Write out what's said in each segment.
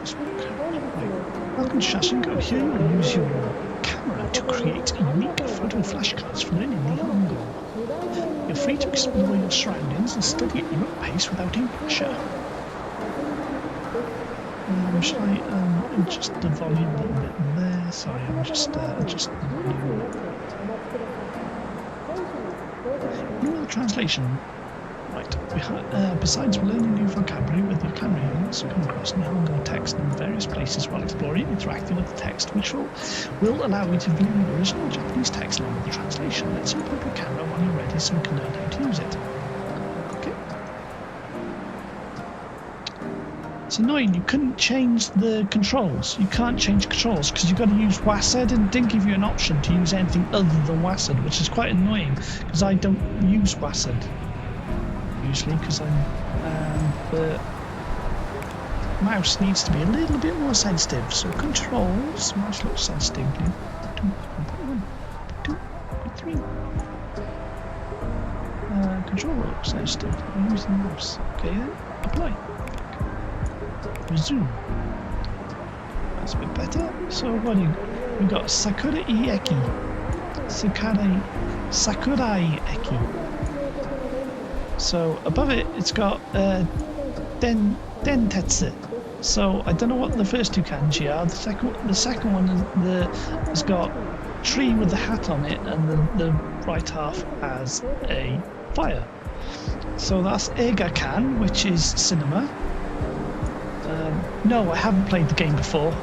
Welcome to Shashingo. Here you will use your camera to create unique photo flashcards for learning Nihongo. You're free to explore your surroundings and study at your own pace without any pressure. Shall I adjust the volume a little bit there? Sorry, I'm just adjusting the volume. New translation. Right, besides learning new vocabulary with your camera, you will also come across Nihongo text in various places while exploring and interacting with the text, which will allow you to view the original Japanese text along with the translation. Let's open up your camera when you're ready so we can learn how to use it. Okay. It's annoying, you couldn't change the controls. You can't change controls because you've got to use WASD, and didn't give you an option to use anything other than WASD, which is quite annoying because I don't use WASD. Usually, because the mouse needs to be a little bit more sensitive. So controls, mouse looks sensitive. 2.1, 2.3. Control looks sensitive. I'm using the mouse. Okay, then apply. Resume. That's a bit better. So what do we got? Sakurai Eki. Sakurai Eki. So above it, it's got dentetsu. So I don't know what the first two kanji are. The second one has got tree with the hat on it, and the right half has a fire. So that's eiga-kan, which is cinema. No, I haven't played the game before.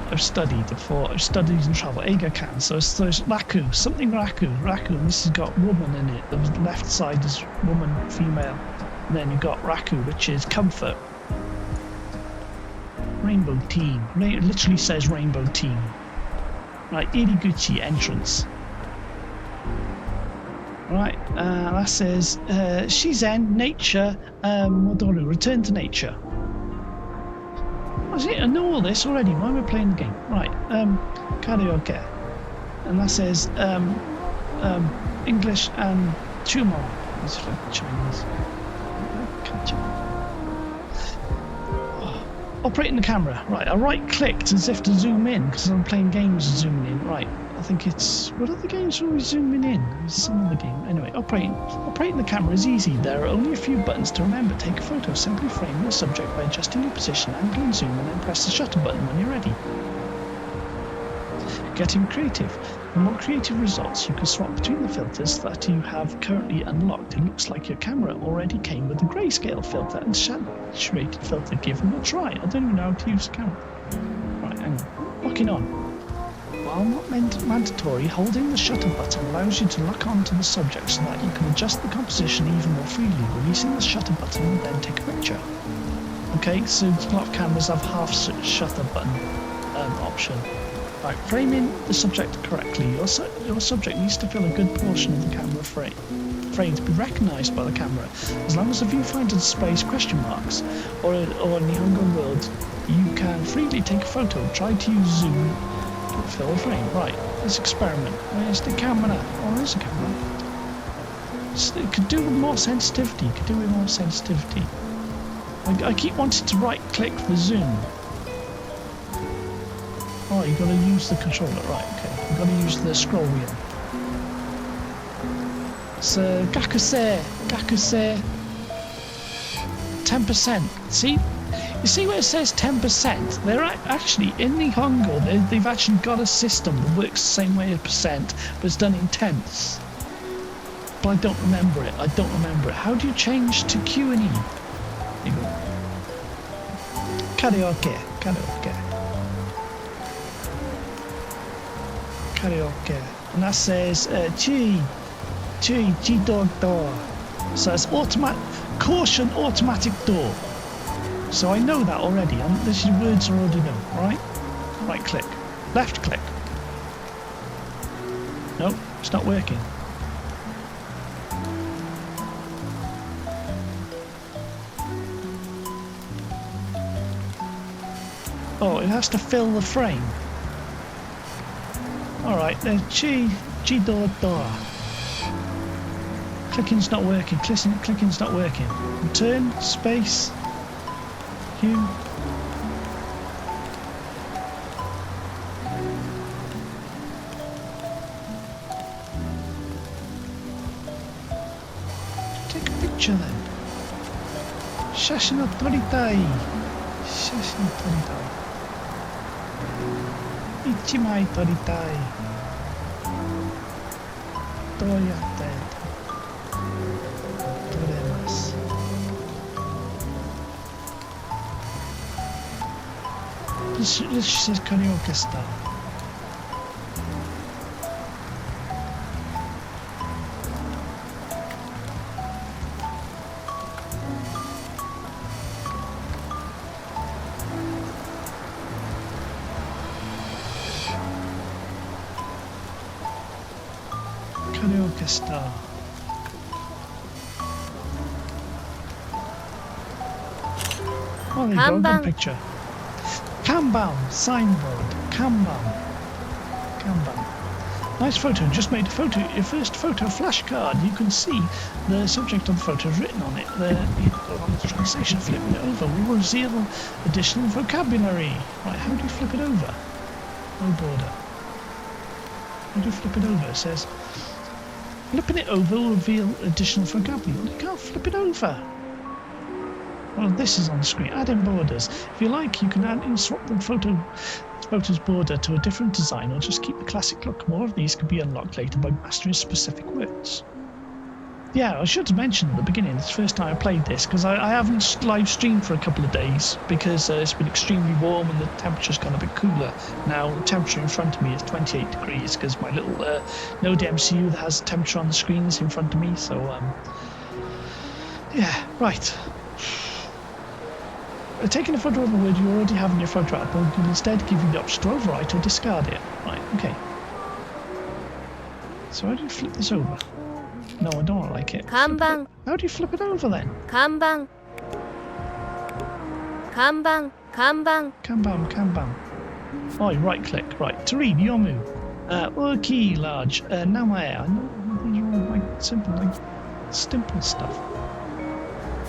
I've studied before. I've studied and travel. Eiga-kan. So there's raku, something raku. And this has got woman in it. The left side is woman, female. And then you've got raku, which is comfort. Rainbow team. It literally says rainbow team. Right, iriguchi, entrance. Right, that says shizen, nature, modoru, return to nature. I know all this already. Why am I playing the game? Right, karaoke. And that says English and chumo. It's like Chinese. Operating the camera. Right, I right clicked as if to zoom in because I'm playing games zooming in. Right, I think it's... What other games are we zooming in? Some of the game. Anyway, operating the camera is easy. There are only a few buttons to remember. Take a photo. Simply frame your subject by adjusting your position, angle and zoom, and then press the shutter button when you're ready. Getting creative. For more creative results, you can swap between the filters that you have currently unlocked. It looks like your camera already came with a grayscale filter and saturated filter. Give them a try. I don't even know how to use the camera. Right, hang on. Locking on. While not mandatory, holding the shutter button allows you to lock onto the subject so that you can adjust the composition even more freely. Releasing the shutter button will then take a picture. Okay, so a lot of cameras have half shutter button option. Right, framing the subject correctly. Your subject needs to fill a good portion of the camera frame to be recognised by the camera. As long as the viewfinder displays question marks or Nihongo words, you can freely take a photo. Try to use zoom to fill the frame. Right, let's experiment. Where's the camera? Oh, there's the camera. It could do with more sensitivity. I keep wanting to right click for zoom. Oh, you've got to use the controller. Right, okay. You've got to use the scroll wheel. So, Gakuse. 10%. See? You see where it says 10%? They're actually, in Nihongo, they've actually got a system that works the same way as percent, but it's done in tenths. But I don't remember it. How do you change to Q and E? There you go. Karaoke. And that says Jido door. So it's caution automatic door. So I know that already. This is words I already know, right? Right click. Left click. Nope, it's not working. Oh, it has to fill the frame. Alright, then Jido door. Clicking's not working. Clicking's not working. Return, space. you. Take a picture then. Shashin no toritai. Shashin no toritai. 1枚撮りたい。どうやって撮れます？カラオケスター。Karaoke star. Oh, there you go, good picture. Kanban, signboard, Kanban. Nice photo, just made a photo, your first photo flashcard. You can see the subject of the photo is written on it. On the translation, flipping it over will reveal additional vocabulary. Right, how do you flip it over? No border. How do you flip it over? It says, flipping it over will reveal additional vocabulary. Well, you can't flip it over. Well, this is on the screen. Add in borders. If you like, you can add in swap the photo's border to a different design, or just keep the classic look. More of these can be unlocked later by mastering specific words. Yeah, I should have mentioned at the beginning, it's the first time I played this, because I haven't live streamed for a couple of days, because it's been extremely warm and the temperature's gone a bit cooler. Now, the temperature in front of me is 28 degrees, because my little Node MCU that has the temperature on the screen is in front of me, so, yeah, right. Taking a photo of a word you already have in your photo app will instead give you the option to overwrite or discard it. Right, okay. So how do you flip this over? No, I don't like it. Kanban. How do you flip it over then? Kanban. Oh, you right click. Right, to read, Yomu. Key, large. Namae. I know these are all like simple stuff.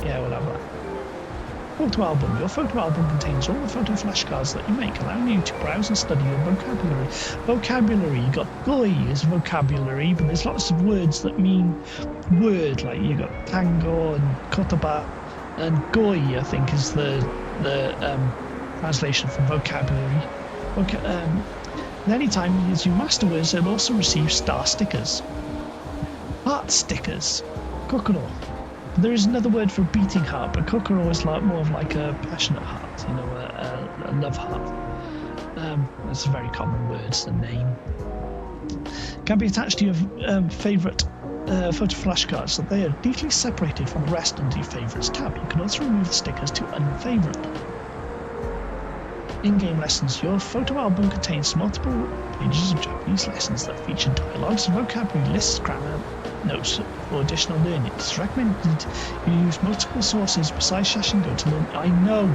Yeah, we'll have that. Photo album. Your photo album contains all the photo flashcards that you make, allowing you to browse and study your vocabulary. Vocabulary, you got goi as vocabulary, but there's lots of words that mean word, like you got tango and kotoba, and goi, I think, is the translation for vocabulary. Anytime you use your master words, they'll also receive star stickers. Heart stickers. Kokoro. There is another word for beating heart, but kokoro is like more of like a passionate heart, you know, a love heart. That's a very common word, it's the name. Can be attached to your favourite photo flashcards, so they are neatly separated from the rest under your favourites tab. You can also remove the stickers to unfavourite. In-game lessons. Your photo album contains multiple pages of Japanese lessons that feature dialogues, vocabulary lists, grammar notes for additional learning. It's recommended you use multiple sources besides Shashingo to learn. I know,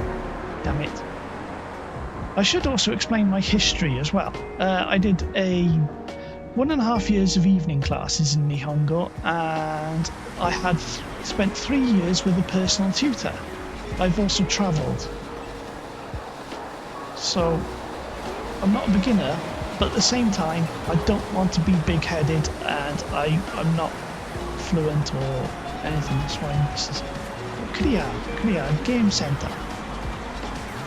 damn it. I should also explain my history as well. I did a 1.5 years of evening classes in Nihongo, and I had spent 3 years with a personal tutor. I've also travelled. So, I'm not a beginner, but at the same time, I don't want to be big-headed, and I'm not fluent or anything. That's why this is Korea, Game Center.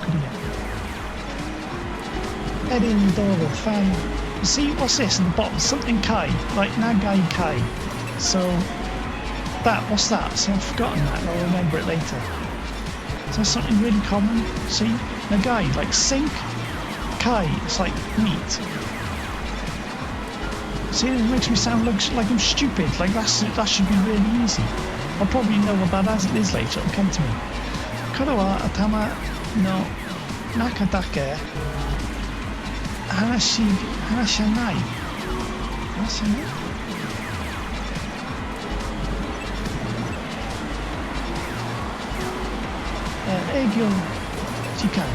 Korea. Heading door, fan. See, what's this in the bottom? Something kai, like Nagai kai. So, what's that? So I've forgotten that, and I'll remember it later. So that's something really common. See? Nagai, like sink. Kai, it's like meat. See, it makes me sound like I'm stupid. Like that should be really easy. I'll probably know what that is later. It'll come to me. Koro wa atama no naka dake hanashanai. Hanashanai? Eigyo jikan.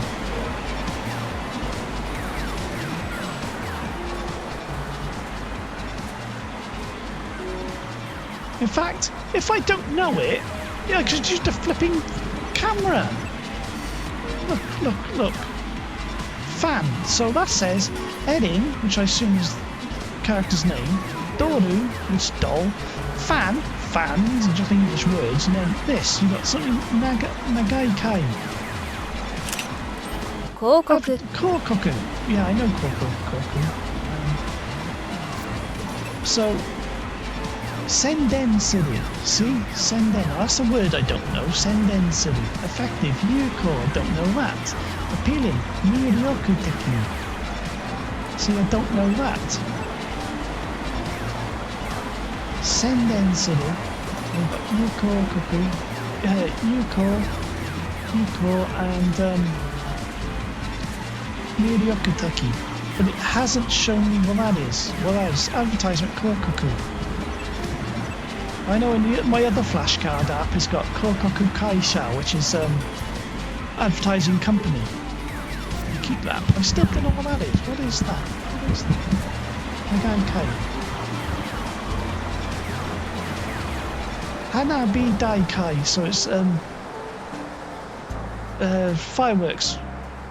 In fact, if I don't know it, I could use the flipping camera. Look. Fan. So that says Erin, which I assume is the character's name. Doru, which is doll. Fan, fans, are just English words. And then this, you got something Nagai Kai. Kokoku. Kokoku. Yeah, I know Kokoku. So, Senden Suru. See? Senden. Oh, that's a word I don't know. Senden Suru. Effective. Yuko. I don't know that. Appealing. Miryoku Teki. See, I don't know that. Senden Suru. We've got Yuko Koku. Yuko and Miryoku Teki. But it hasn't shown me what that is. Well, that is advertisement Kokoku. I know in my other flashcard app it's got Kokoku Kaisha, which is advertising company. I keep that, but I still don't know what that is. What is that? Nagai Kai. Hanabi Daikai, so it's fireworks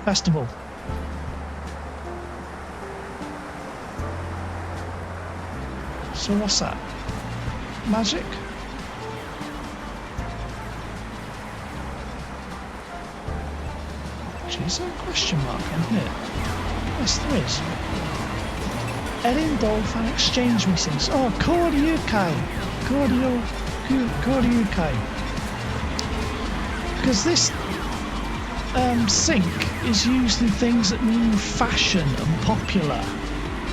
festival. So what's that? Magic? Actually, is there a question mark on here? Yes, there is. Erin Doll fan exchange meetings. Oh, Koryukai. Koryukai. Because this sync is used in things that mean fashion and popular.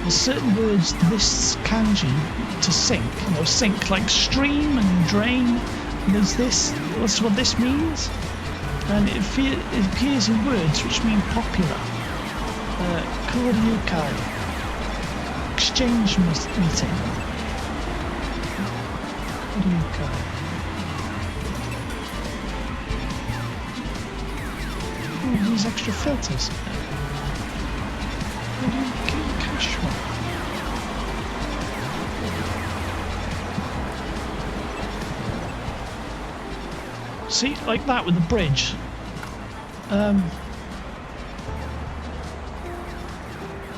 There's certain words this kanji to sink, sink like stream and drain. And there's this, that's what this means. And it appears in words which mean popular. Koryukai. Exchange meeting. Koryukai. Oh, these extra filters. See, like that with the bridge.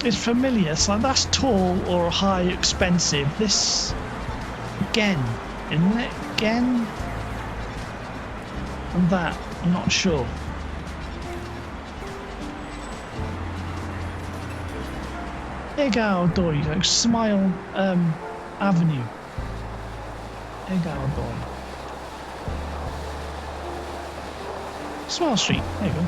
It's familiar. It's like that's tall or high, expensive. This gen, isn't it? Gen and that. I'm not sure. Egao Doi, like Smile Avenue. Egao Doi. Smile Street, there you go.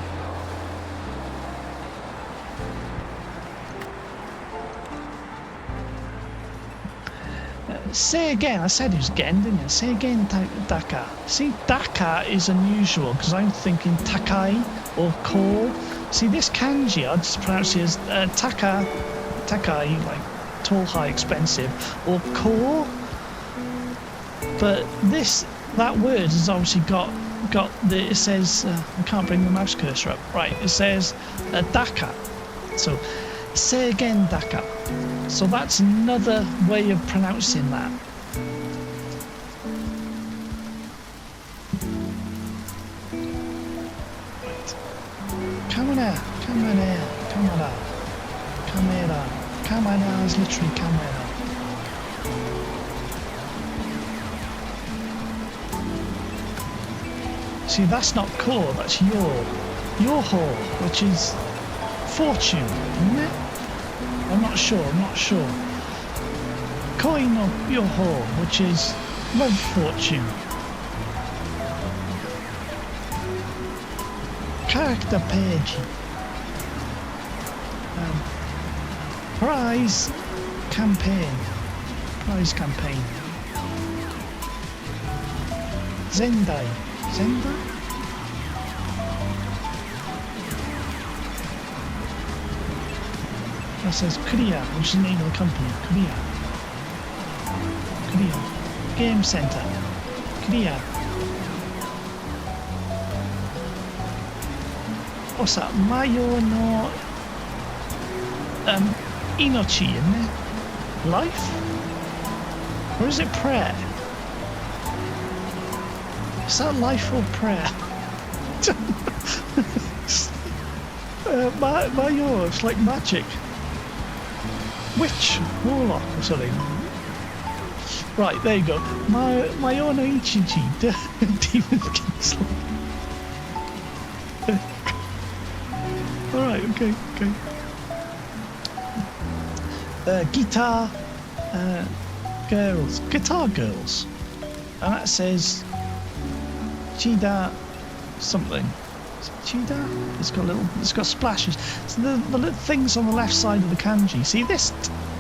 Say again, I said it was gen, didn't I? Say again, Daka. See, Daka is unusual because I'm thinking Takai or Ko. See, this kanji, I'd just pronounce it as Takai, like tall, high, expensive, or Ko. But that word has obviously got it says, I can't bring the mouse cursor up. Right, it says Daka. So, say again, Daka. So that's another way of pronouncing that. Right. Camera is literally camera. See, that's not core, that's Yoho, which is fortune, isn't it? I'm not sure. Koi no Yoho, which is love fortune. Character page. Prize campaign. Zendai. That says Korea, which is the name of the company. Korea. Game Center. Korea. What's that? Mayo no Inochi, isn't it? Life? Or is it prayer? Is that life or prayer? Mayo, it's like magic. Witch, warlock or something. Right, there you go. Mayo no Ichiji, Demon Kingsley. Alright, okay. Guitar girls. Guitar girls. And that says Chida something. Is it Chida? It's got splashes. So the little things on the left side of the kanji. See, this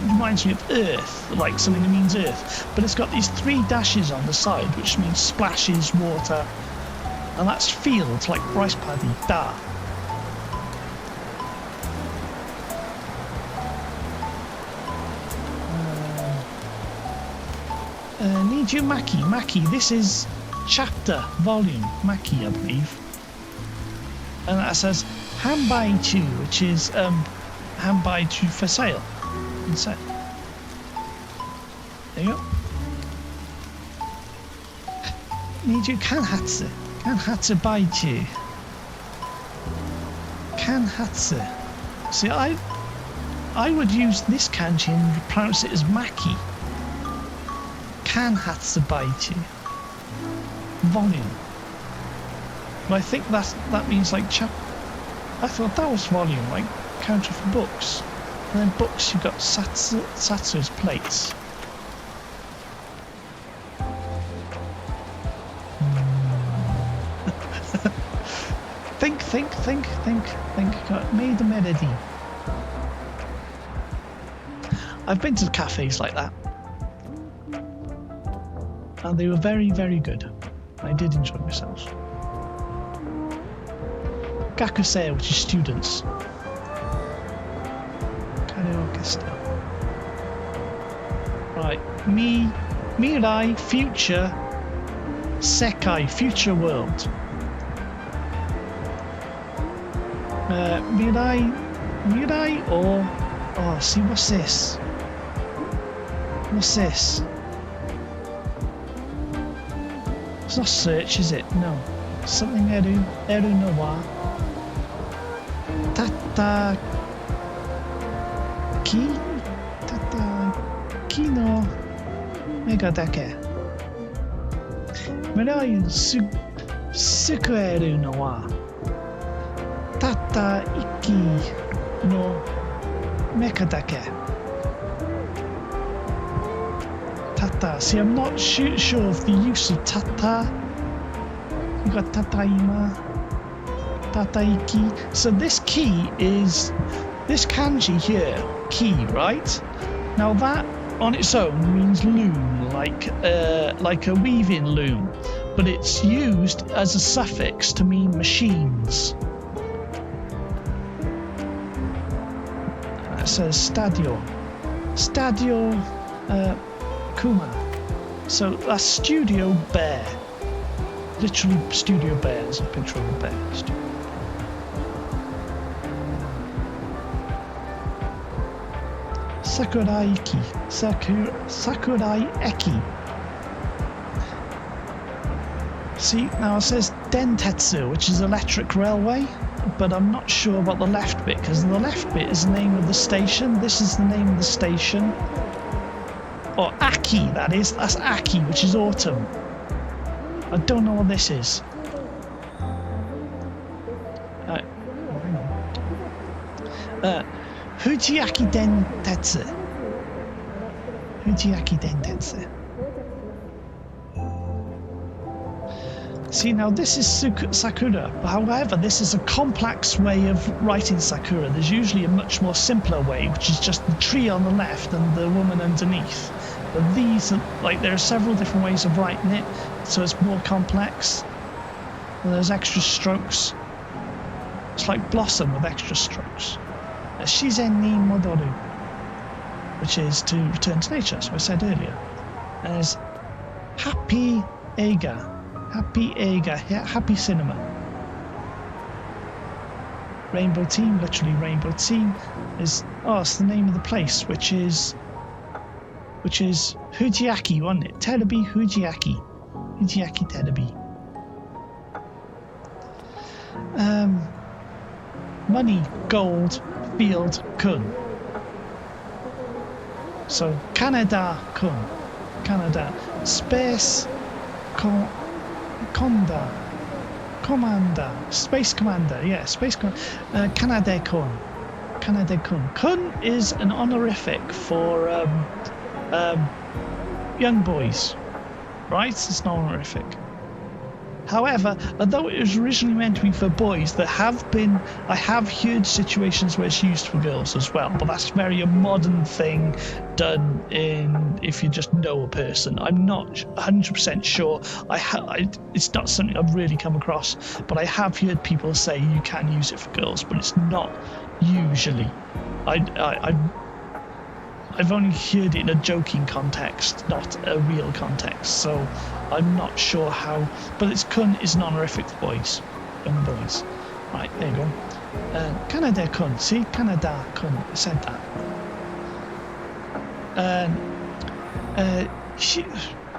reminds me of earth, like something that means earth. But it's got these 3 dashes on the side, which means splashes, water. And that's fields, like rice paddy, da. Need you Maki, this is chapter, volume, Maki I believe. And that says Hanbaichu, which is Hanbaichu for sale. There you go. Need you Kanhatsu Baichu. Kanhatsu. See, I would use this kanji and pronounce it as Maki. Kanhatsu Baichu. Volume. But I think that means like I thought that was volume, like counter for books. And then books you've got Satsu's plates. Think. Got made a melody. I've been to cafes like that. And they were very, very good. I did enjoy myself. Gakusei, which is students. Karaoke still. Right. Mirai, future. Sekai, future world. Mirai or... Oh, see, what's this? It's not search, is it? No. Something eru no wa. Tataki no mega dake. Mirai sukueru no wa. Tataiki no mega dake. Tata. See, I'm not sure of the use of tata. You got tataima, tataiki. So this ki is this kanji here, ki, right? Now that on its own means loom, like a weaving loom, but it's used as a suffix to mean machines. It says stadio, Kuma. So that's Studio Bear. Literally Studio Bear. There's a picture of a bear. Sakurai Eki. See, now it says Dentetsu, which is electric railway, but I'm not sure about the left bit, because the left bit is the name of the station. This is the name of the station. Or Aki, that is. That's Aki, which is autumn. I don't know what this is. Fujiaki Dentetsu. See, now this is Sakura. However, this is a complex way of writing Sakura. There's usually a much more simpler way, which is just the tree on the left and the woman underneath. But these are, like, there are several different ways of writing it, so it's more complex. And there's extra strokes. It's like Blossom with extra strokes. Shizen ni modoru, which is to return to nature, as I said earlier. And there's happy eiga, happy cinema. Rainbow Team, literally Rainbow Team, is it's the name of the place, which is Fujiaki, wasn't it? Terebi Fujiaki Terebi. money, gold, field, kun. So Canada, kun. Canada. Space, conda. Commander. Space commander. Yeah, space commander. Canada, kun. Canada, kun. Kun is an honorific for young boys. Right? It's an honorific. However, although it was originally meant to be for boys, I have heard situations where it's used for girls as well, but that's very a modern thing done if you just know a person. I'm not 100% sure. It's not something I've really come across, but I have heard people say you can use it for girls, but it's not usually. I've only heard it in a joking context, not a real context, so I'm not sure how. But it's kun is an honorific for boys, young boys. Right, there you go. Canada kun, see? Canada kun, I said that.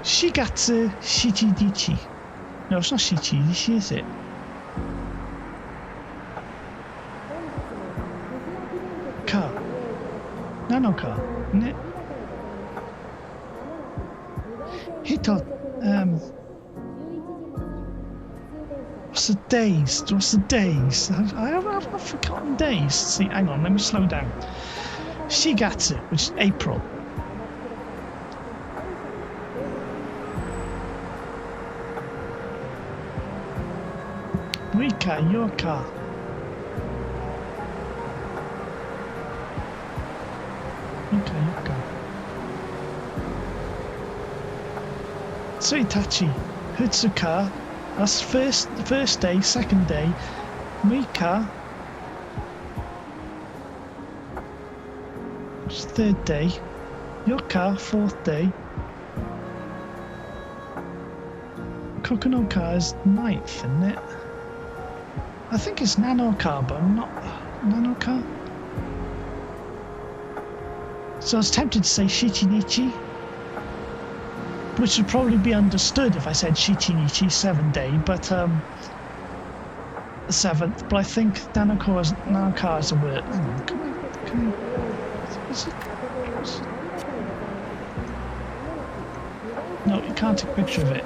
Shigatsu shichidichi. No, it's not shichidichi, is it? Ka. Nanoka, isn't it? Hito, what's the days? I've forgotten days. See, hang on, let me slow down. Shigatsu, which is April. Rika, Yoka. Yuka. Tsuitachi, Hutsuka, that's first day, second day. Mika, it's third day. Yoka, fourth day. Kokunoka is ninth, isn't it? I think it's Nanoka, but I'm not Nanoka. So I was tempted to say Shichinichi, which would probably be understood if I said Shichinichi 7th day, but the 7th. But I think Nanoka is a word. Hang on, come on. Is it? No, you can't take a picture of it.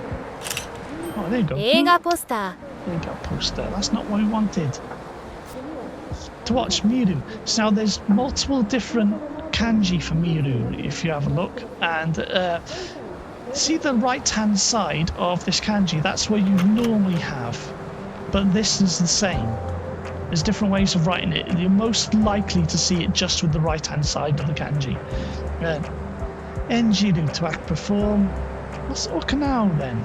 Oh, there you go. Eiga poster. There you go, poster. That's not what we wanted. To watch Miru. So now there's multiple different kanji for Miru, if you have a look, and see the right hand side of this kanji, that's where you normally have, but this is the same. There's different ways of writing it. You're most likely to see it just with the right hand side of the kanji. Enjiru, to act, perform. What's okanao then?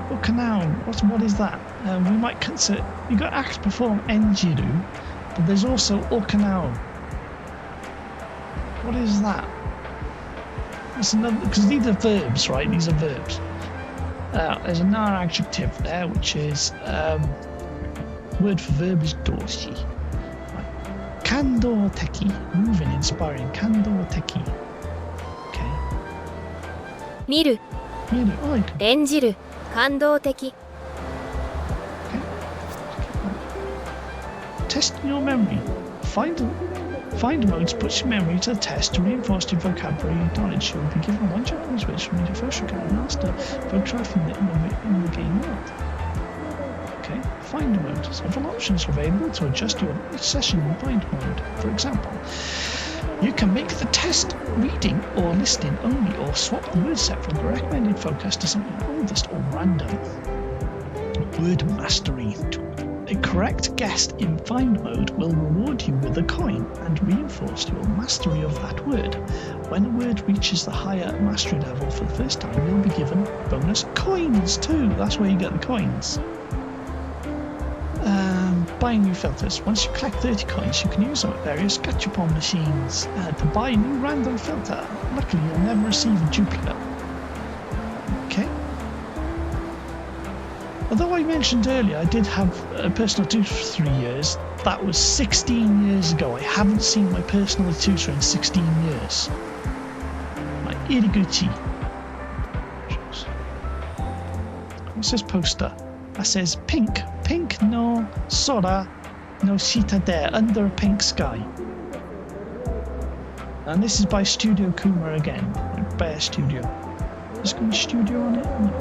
Okanao, what is that? We might consider, you got act, perform, enjiru, but there's also okanao. What is that? That's another, because these are verbs, right? These are verbs. There's another adjective there, which is word for verb is dorshi. Right. Kando teki, moving, inspiring. Kando teki. Okay. Miru. Miru. Oh, you can. 演じる。感動的。Okay. Test your memory. Find modes, put your memory to the test to reinforce your vocabulary knowledge. You will be given one Japanese word from your first vocabulary master vocab in the game world. Okay, find mode. Several options are available to adjust your session in find mode. For example, you can make the test reading or listening only, or swap the word set from the recommended focus to something oldest or random. Word mastery. A correct guess in find mode will reward you with a coin and reinforce your mastery of that word. When a word reaches the higher mastery level for the first time, you'll be given bonus coins too. That's where you get the coins. Buying new filters. Once you collect 30 coins, you can use them at various gachapon machines to buy a new random filter. Luckily, you'll never receive a duplicate. Okay. Although I mentioned earlier I did have a personal tutor for 3 years, that was 16 years ago. I haven't seen my personal tutor in 16 years. My iriguchi. What's this poster? That says pink no sora no citadel under a pink sky. And this is by Studio Kuma again, like Bear Studio. Is there going to be Studio on it? No.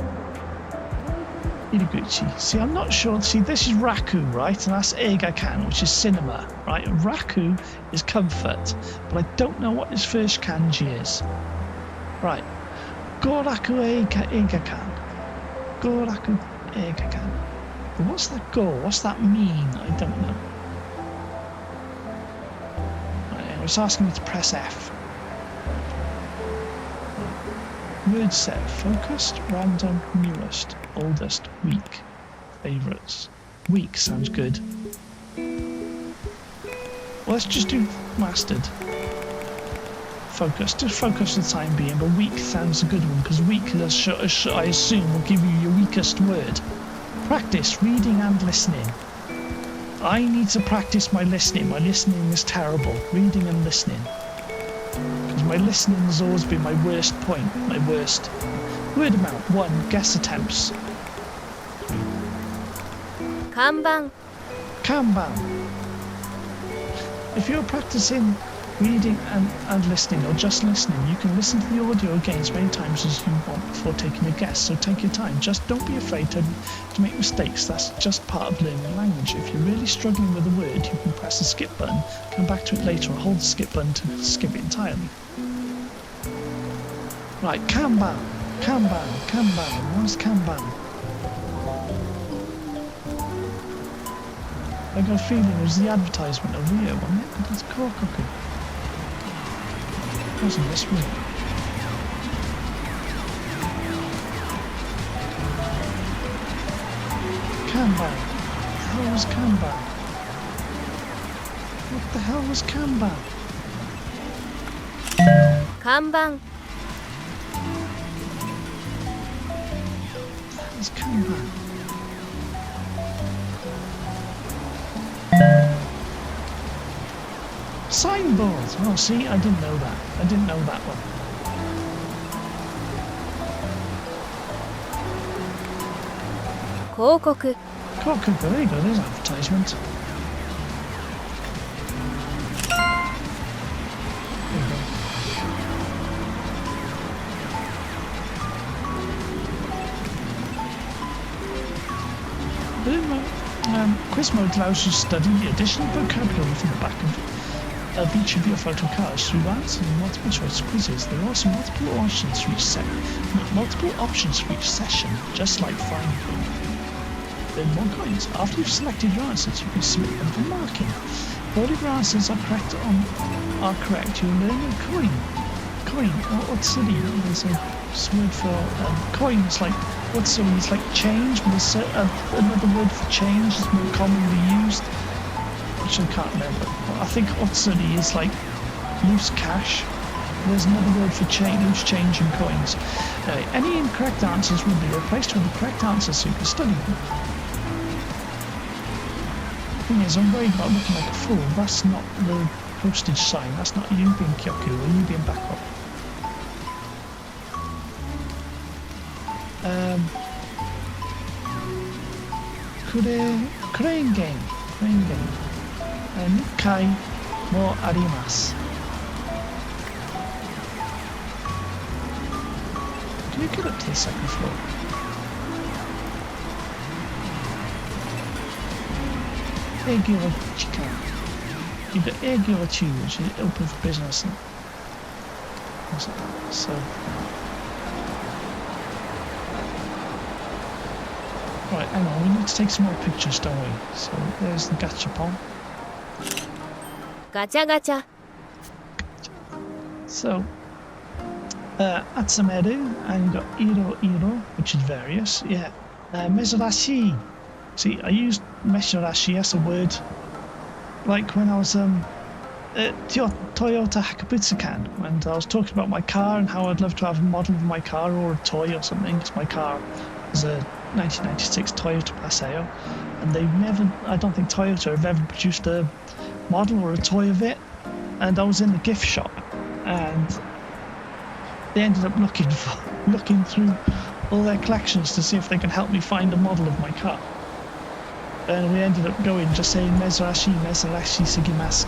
Iraguchi. See, I'm not sure. See, this is Raku, right? And that's Eigakan, which is cinema, right? Raku is comfort, but I don't know what his first kanji is. Right. Goraku Eigakan. Goraku Eigakan. But what's that go? What's that mean? I don't know. Right, it's asking me to press F. Word set: focused, random, newest, oldest, weak, favourites. Weak sounds good. Well, let's just do mastered. Focus, just focus for the time being, but weak sounds a good one because weak, I assume, will give you your weakest word. Practice reading and listening. I need to practice my listening. My listening is terrible. Reading and listening. Because my listening has always been my worst point, my worst. Word amount: 1. Guess attempts. Kanban. Kanban. If you're practicing reading and listening, or just listening, you can listen to the audio again as many times as you want before taking a guess. So take your time. Just don't be afraid to make mistakes. That's just part of learning language. If you're really struggling with a word, you can press the skip button, come back to it later, or hold the skip button to skip it entirely. Right, Kanban. Kanban. Kanban. What's Kanban? I got a feeling it was the advertisement of Rio, wasn't it? But that's Kokoku. It wasn't this one. Kanban. What the hell was Kanban? What the hell was Kanban? Kanban. That was Kanban. Signboard! Oh, see, I didn't know that. I didn't know that one. Kokoku. Kokoku, there you go, there's advertisement. There you go. Quiz mode allows you to study additional vocabulary from the back of each of your photo cards through answering multiple choice quizzes. There are also multiple options for each session, just like finding them. Then more coins. After you've selected your answers, you can submit them for marking. If all of your answers are correct, you'll earn a coin. Coin, or otsuri, there's a word for coin. It's like otsuri, it's like change, but there's another word for change is more commonly used, which I can't remember. I think otsuri is like loose cash. There's another word for loose change in coins. Any incorrect answers will be replaced with the correct answers so you can study them. The thing is, I'm worried about looking like a fool. That's not the postage sign. That's not you being Kyoku or you being Backup. Crane game. 2回もあります。Can you get up to the second floor? Egyochika. You've got Egyochu, which is open for business. So. Right, hang on, we need to take some more pictures, don't we? So there's the gachapon. Gacha gacha. So, atsumeru, and you got iro, which is various. Yeah. Mezurashi. See, I used mezurashi as a word, like when I was at Toyota Hakabutsukan, and I was talking about my car and how I'd love to have a model of my car or a toy or something, because my car was a 1996 Toyota Paseo, and I don't think Toyota have ever produced a model or a toy of it. And I was in the gift shop, and they ended up looking through all their collections to see if they could help me find a model of my car. And we ended up going just saying Mezurashi, Mezurashi Sugimasu.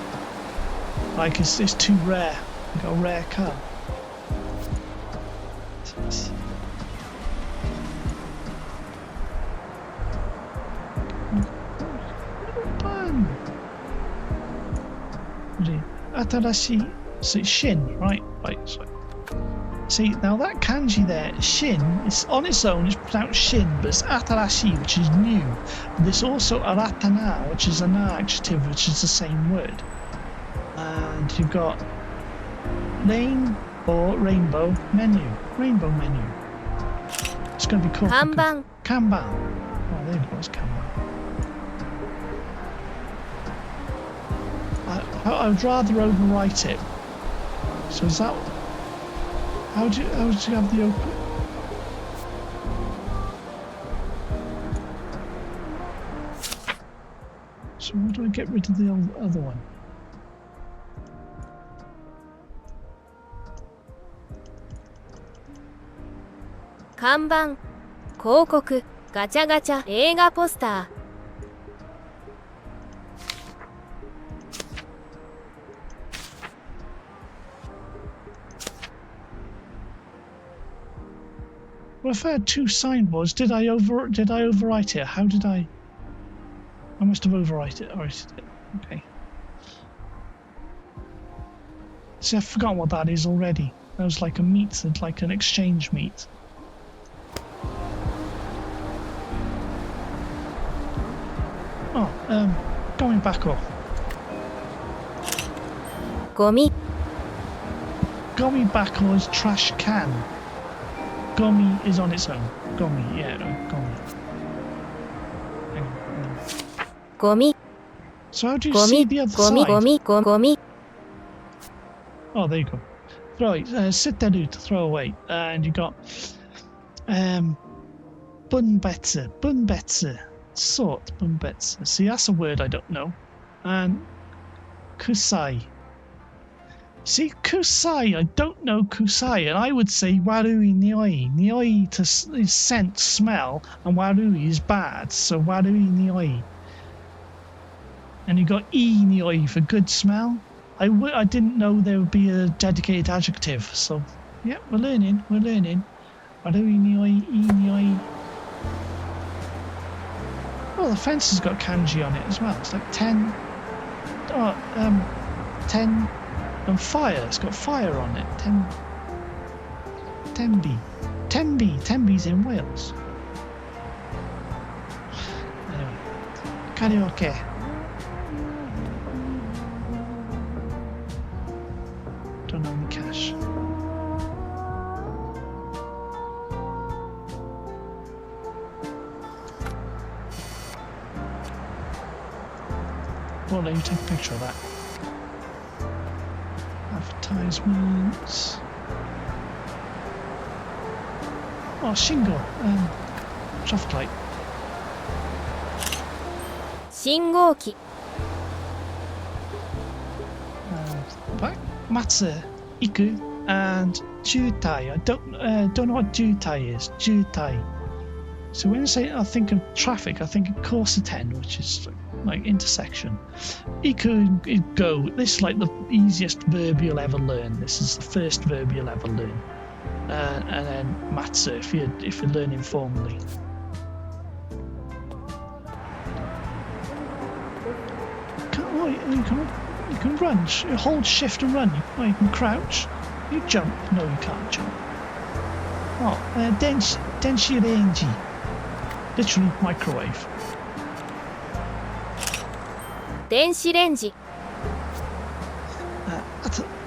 Like it's too rare. We got a rare car. Atarashi, so it's Shin, right? Right. So. See, now that kanji there, Shin, is on its own, it's pronounced Shin, but it's Atarashi, which is new. And there's also Aratana, which is an adjective, which is the same word. And you've got lane or rainbow menu. Rainbow menu. It's going to be called Kanban. Kanban. Oh, there it was, Kanban. I would rather overwrite it. So is that... How do you have the open? So how do I get rid of the other one? Kanban. 広告。ガチャガチャ。映画ポスター。Well, if I had two signboards, did I overwrite it? How did I? I must have overwritten it. Okay. See, I've forgotten what that is already. That was like a meet, like an exchange meet. Oh, going back up. ゴミ。 Gomi bako is trash can. Gomi is on its own. Gomi, yeah, gomi. Hang on. ゴミ。 So how do you ゴ see ミ。 the other ゴミ。 side? ゴミ。ゴミ。 Oh, there you go. Throw it. Sit there to throw away. And you got bunbetsu. Bunbetsu. Sort. Bunbetsu. See, that's a word I don't know. And kusai. See, kusai, I don't know kusai, and I would say warui nioi. Nioi is scent, smell, and warui is bad, so warui nioi. And you got e nioi for good smell. I didn't know there would be a dedicated adjective, so yeah, we're learning. Warui nioi, e nioi. Oh, the fence has got kanji on it as well. It's like 10. 10. And fire, it's got fire on it. Tembi's in Wales. Anyway, karaoke. Don't own the cash. Well, let you take a picture of that. Advertisements. Oh, Shingo. Traffic light. 信号機。 Back. Matsu, Iku, and Jutai. I don't know what Jutai is. Jutai. So when I think of traffic, I think of Corsaten, which is like intersection. Iku is go. This is like the easiest verb you'll ever learn. This is the first verb you'll ever learn. And then Matsu if you're learning formally. You can run. You hold shift and run. You can crouch. You jump. No, you can't jump. Oh, denshi range. Literally microwave. 電子レンジ。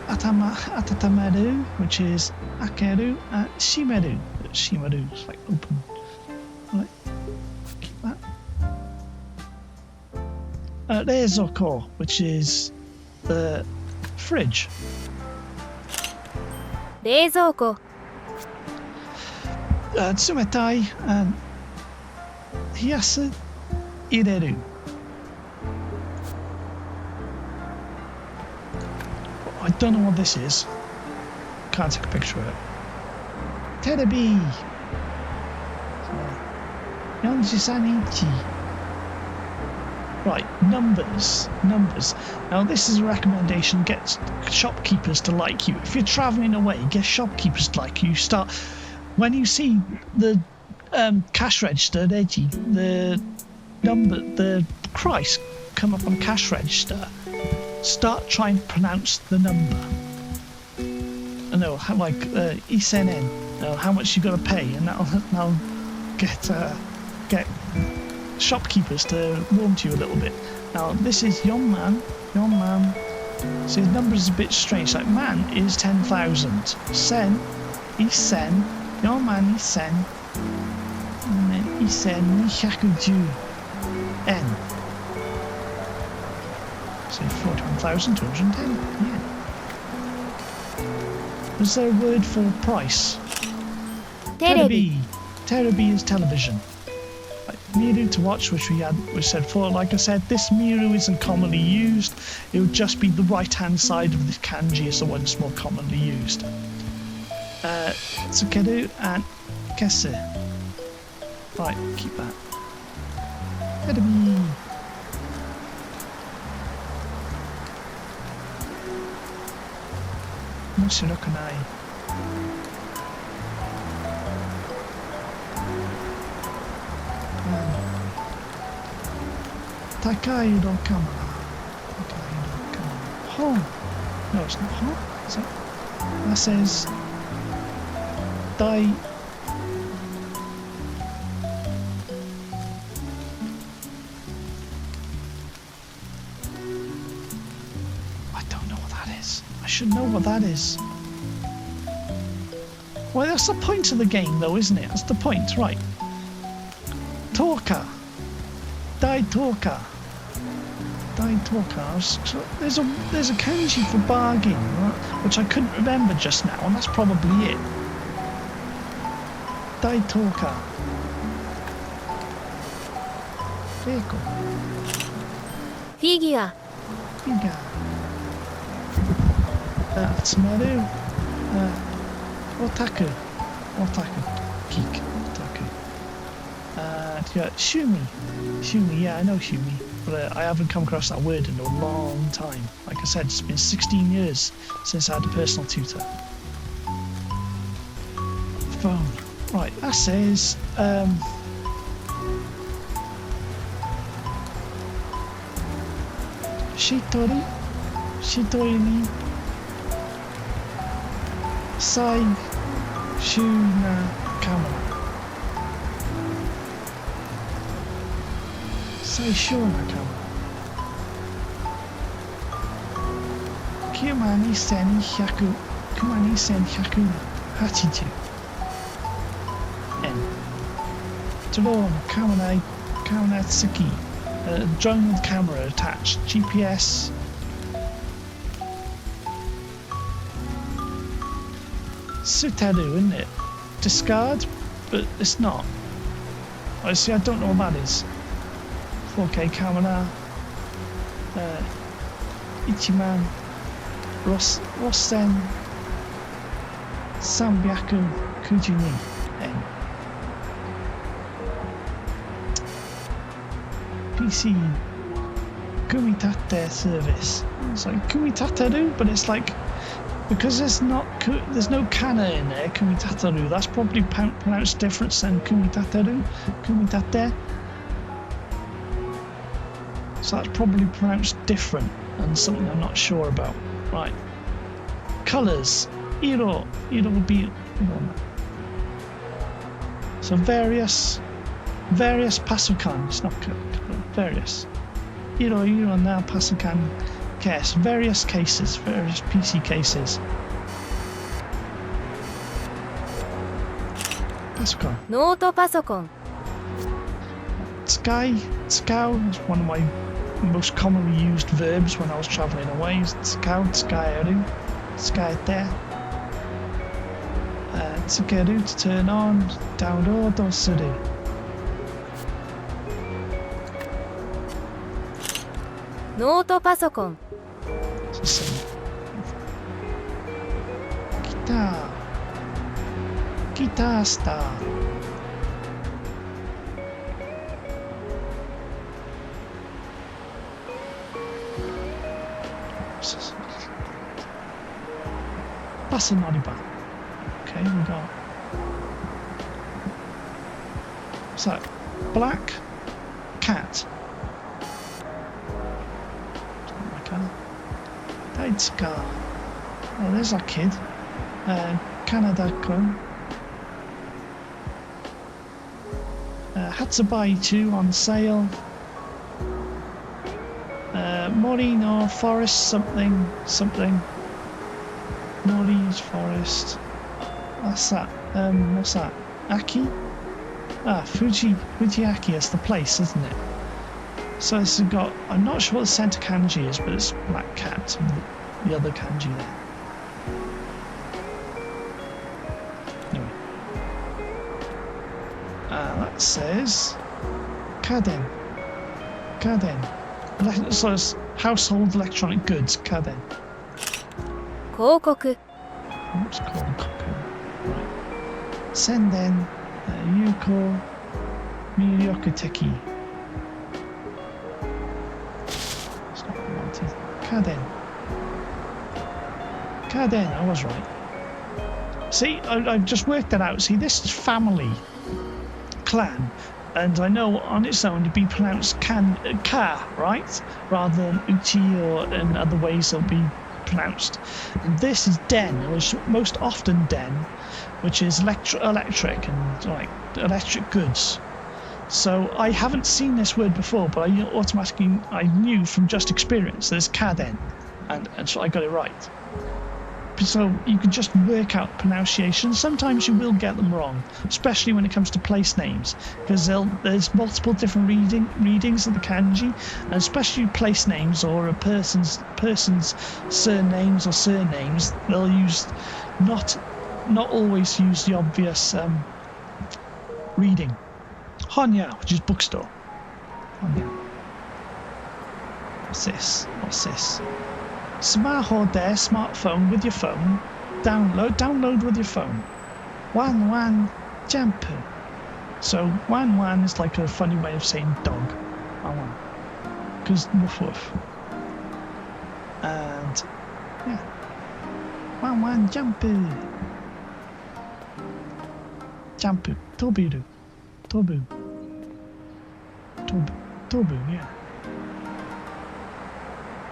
Atatamaru, which is akeru, and shimeru. Shimeru is like open. Right. Keep that. Reizoko, which is the fridge. 冷蔵庫。 Tsumetai and hiyasu ireru. I don't know what this is. Can't take a picture of it. Terebi. 43 inch. Right, numbers. Now this is a recommendation, get shopkeepers to like you. If you're travelling away, get shopkeepers to like you. Start, when you see the cash register, the price come up on cash register, start trying to pronounce the number. I know, like ISNN, how much you got to pay, and that'll get shopkeepers to warm to you a little bit. Now this is yon man. So his number's a bit strange. Like man is 10,000. Sen, isen, yon man isen, isen 210 n. So 41,210 yen. Was there a word for price? Terebi. Terebi is television. Miru to watch, which we said before. Like I said, this miru isn't commonly used. It would just be the right hand side of the kanji is the one that's more commonly used. Tsukeru and kese. Right, keep that. Terebi. Moshirakanai. 高い色カメラ。Home. No, it's not home. Is it? That says die. I don't know what that is. I should know what that is. Well, that's the point of the game, though, isn't it? That's the point, right? Talker. Dai talker. So there's a kanji for bargain, which I couldn't remember just now, and that's probably it. Dai talker. Vehicle. Figure. Tsumaru. Otaku. Geek. Otaku. Shumi, yeah, I know Shumi, but I haven't come across that word in a long time. Like I said, it's been 16 years since I had a personal tutor. Phone. Right, that says, Shitori ni Sai Shuna Kamera. 最小なカメラ92180 N Drone camera tsiki, drone with camera attached, GPS. Sutaru, isn't it? Discard, but it's not. I see, I don't know what that is. 4K camera, Ichiman, Rossen, 392 N. PC, Kumitate service. It's like Kumitateru, but it's like, because there's no kana in there, Kumitateru, that's probably pronounced different than Kumitateru, Kumitate. So that's probably pronounced different and something I'm not sure about. Right. Colours. Iro would be so various pasukan. It's not various. Iro na pasukan case. Various cases, various PC cases. Pasukan. Note pasokon. Tsukau is one of my most commonly used verbs when I was travelling away. Tsukau, tsukaeru, tsukaete. Tsukeru, to turn on, download or suru. Note pasokon. Guitar star. Bus and Noriba. Okay, we got. What's that? Black cat. Daitsuka. Oh, there's that kid. Kanada-kun. Hatsubai 2 on sale. Morino Forest something. Nori's Forest. What's that? What's that? Aki? Fujiaki is the place, isn't it? So this has got, I'm not sure what the centre kanji is, but it's black cat and the other kanji there. Anyway. That says Kaden. So it's household electronic goods, Kaden. 広告 Oops, called Koku. Right. Senden, Yuko, Miryokuteki. That's not what I wanted. Kaden, I was right. See, I've just worked that out. See, this is family, clan, and I know on its own to be pronounced ka, right? Rather than uchi or in other ways it'll be pronounced. And this is den, which most often den, which is electric and like electric goods. So I haven't seen this word before, but I knew from just experience there's kaden, and so I got it right. So you can just work out pronunciation. Sometimes you will get them wrong, especially when it comes to place names, because there's multiple different readings of the kanji, and especially place names or a person's surnames or surnames. They'll use not always use the obvious reading. Honya, which is bookstore. Honya. What's this? Smaho there, smartphone with your phone. Download with your phone. Wan jampu. So wan is like a funny way of saying dog. Wan. Because woof woof. And yeah. Wan jampu. Jampu. Tobiru. Tobu, yeah.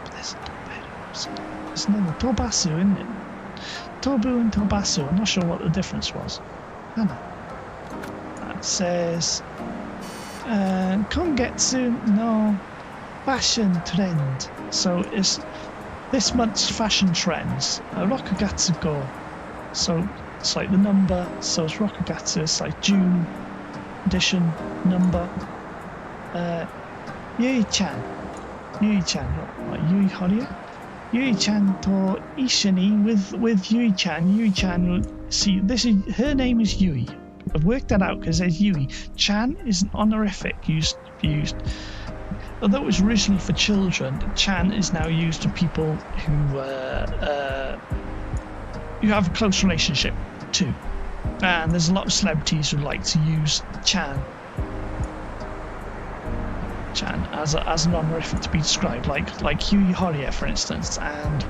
But there's another Tobasu, isn't it? Tobu and Tobasu, I'm not sure what the difference was. I don't know. That says Kongetsu no fashion trend. So it's this month's fashion trends. Rokugatsu go. So it's like the number, so it's Rokugatsu, it's like June edition number. Yui-chan, what, Yui Horia? Yui-chan to ishoni with Yui-chan. See, her name is Yui. I've worked that out because there's Yui. Chan is an honorific used. Although it was originally for children, Chan is now used to people who you have a close relationship to. And there's a lot of celebrities who like to use Chan as an honorific to be described, like Yui Horia, for instance, and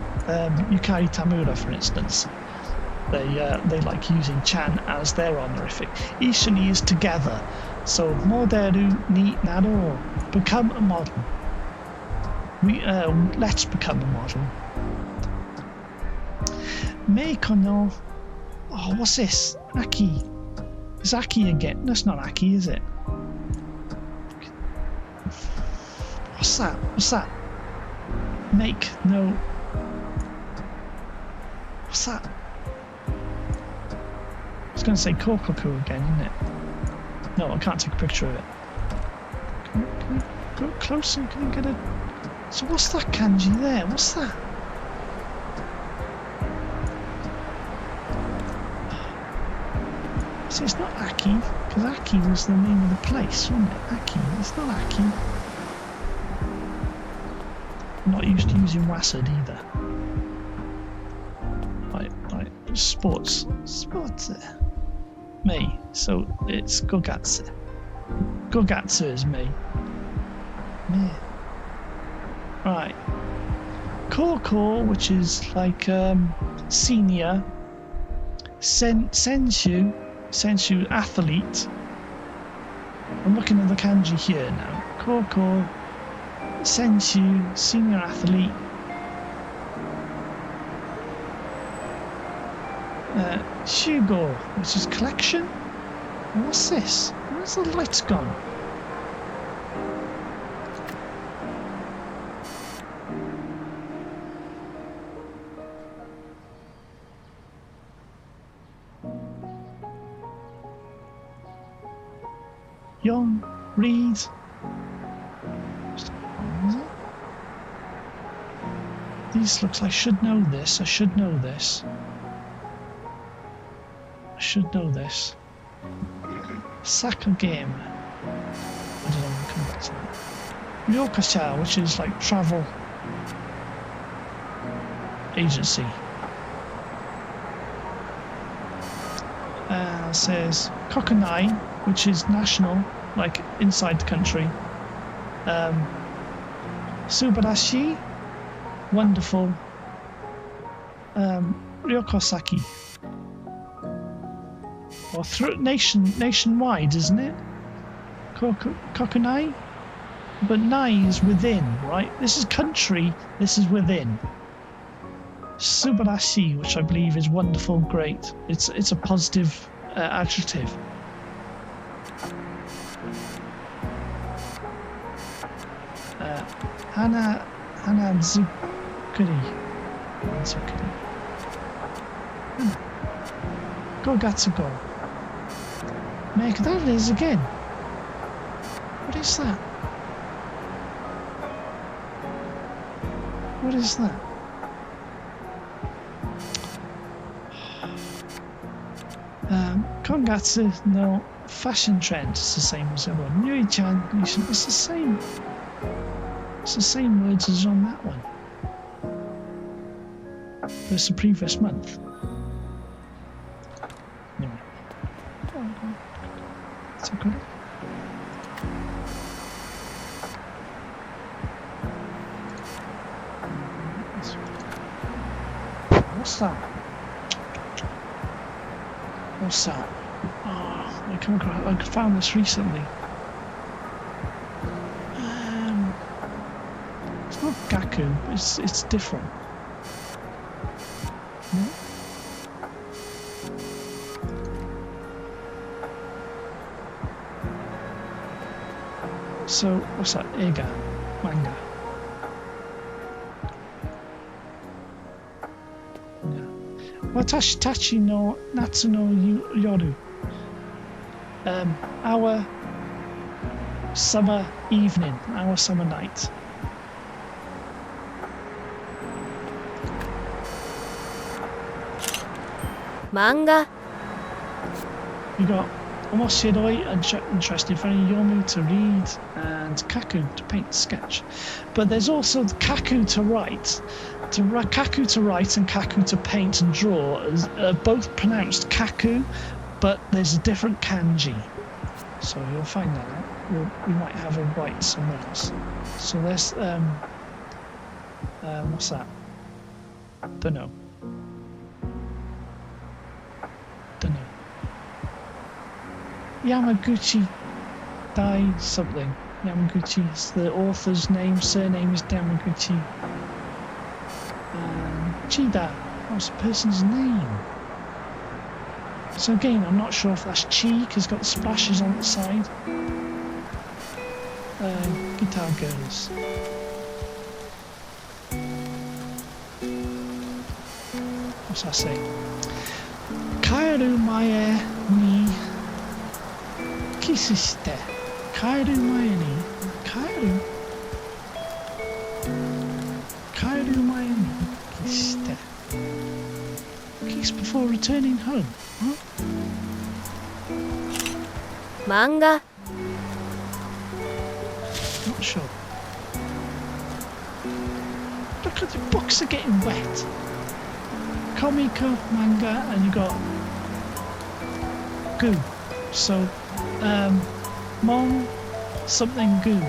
Yukari Tamura, for instance. They like using Chan as their honorific. Ishoni is together, so moderu ni naro, become a model. Let's become a model. Meiko no. Oh, what's this? Aki. It's Aki again. That's not Aki, is it? What's that? Make no. What's that? I was going to say Kokoku again, isn't it? No, I can't take a picture of it. Can we go closer? Can we get a... So what's that kanji there? What's that? So it's not Aki, because Aki was the name of the place, wasn't it? Aki, it's not Aki. I'm not used to using Wasad either. Right, sports. Me, so it's Gogatsu. Gogatsu is me. Right. Koko, which is like senior. Senshu, athlete. I'm looking at the kanji here now. Koko, Senshu, senior athlete. Shugo, which is collection. What's this? Where's the lights gone? Young, read. These looks like I should know this. I should know this. I should know this. Soccer game. I don't know, we'll come back to that. Ryokasha, which is like travel agency. Says Kokunai, which is national, like inside the country. Subarashi, wonderful. Ryokosaki. Or nationwide, isn't it? Kokunai? But nai is within, right? This is country, this is within. Subarashi, which I believe is wonderful, great. It's a positive adjective. Hanazukuri. Gogatsugo. Make that is again. What is that? What is that? Kongatsu no fashion trend is the same as the other one. Nui-chan, it's the same. It's the same words as on that one. But it's the previous month. Anyway. It's okay. What's that? What's that? Oh, I found this recently. It's not Gaku, it's different. No? So, what's that? Eiga, manga. Watashi tachi no natsu no yoru. Our summer evening, our summer night. Manga. You got omoshiroi, interesting, very yomu to read, and kaku to paint, sketch. But there's also the kaku to write. Kaku to write and kaku to paint and draw are both pronounced kaku, but there's a different kanji. So you'll find that out. We might have a write somewhere else. So there's what's that? Don't know. Yamaguchi Dai something. Yamaguchi is the author's name, surname is Yamaguchi. Chida, what's the person's name? So again, I'm not sure if that's Chi, because it's got the splashes on the side. Guitar Girls. What's that say? Kaeru mae ni kisu shite. Kaeru mae ni. Kaeru mae ni kisu shite. Kiss before returning home. Huh? Manga. Not sure. Look at the books are getting wet. Comico, manga, and you got goo. So, mon something goo.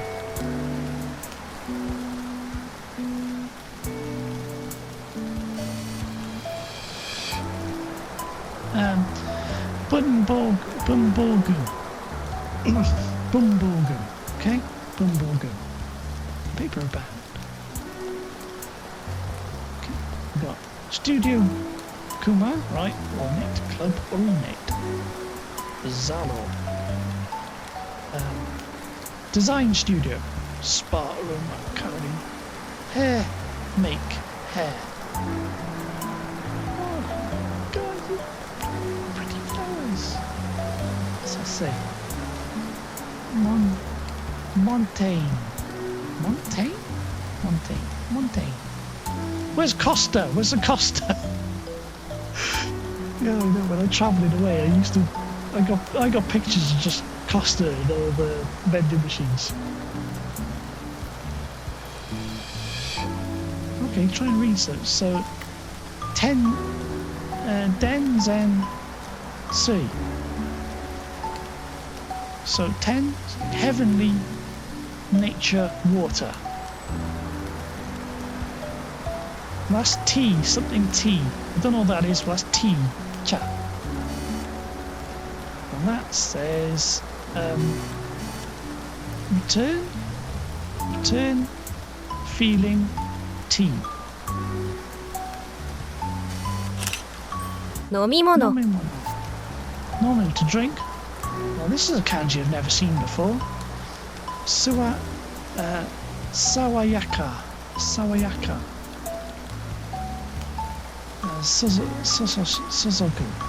Bumborgu. Bumborgu. Okay? Bumborgu. Paper band. Okay. We've got Studio Kuma, right? Ornate. Club Ornate. Zalo. Design Studio. Spa Aroma. Coloring. Hair. Make. Hair. Oh, God. Pretty flowers. What's that say? Montaigne. Montaigne. Where's Costa? Where's the Costa? Yeah, I know. When I travelled away, I got pictures of just Costa and all the vending machines. Okay, try and read those. So, Den Zen Sui. So 10, heavenly nature water. That's tea, something tea. I don't know what that is, but that's tea. Cha. And that says return, feeling, tea. 飲み物 Normal to drink. Well, this is a kanji I've never seen before. Sawayaka.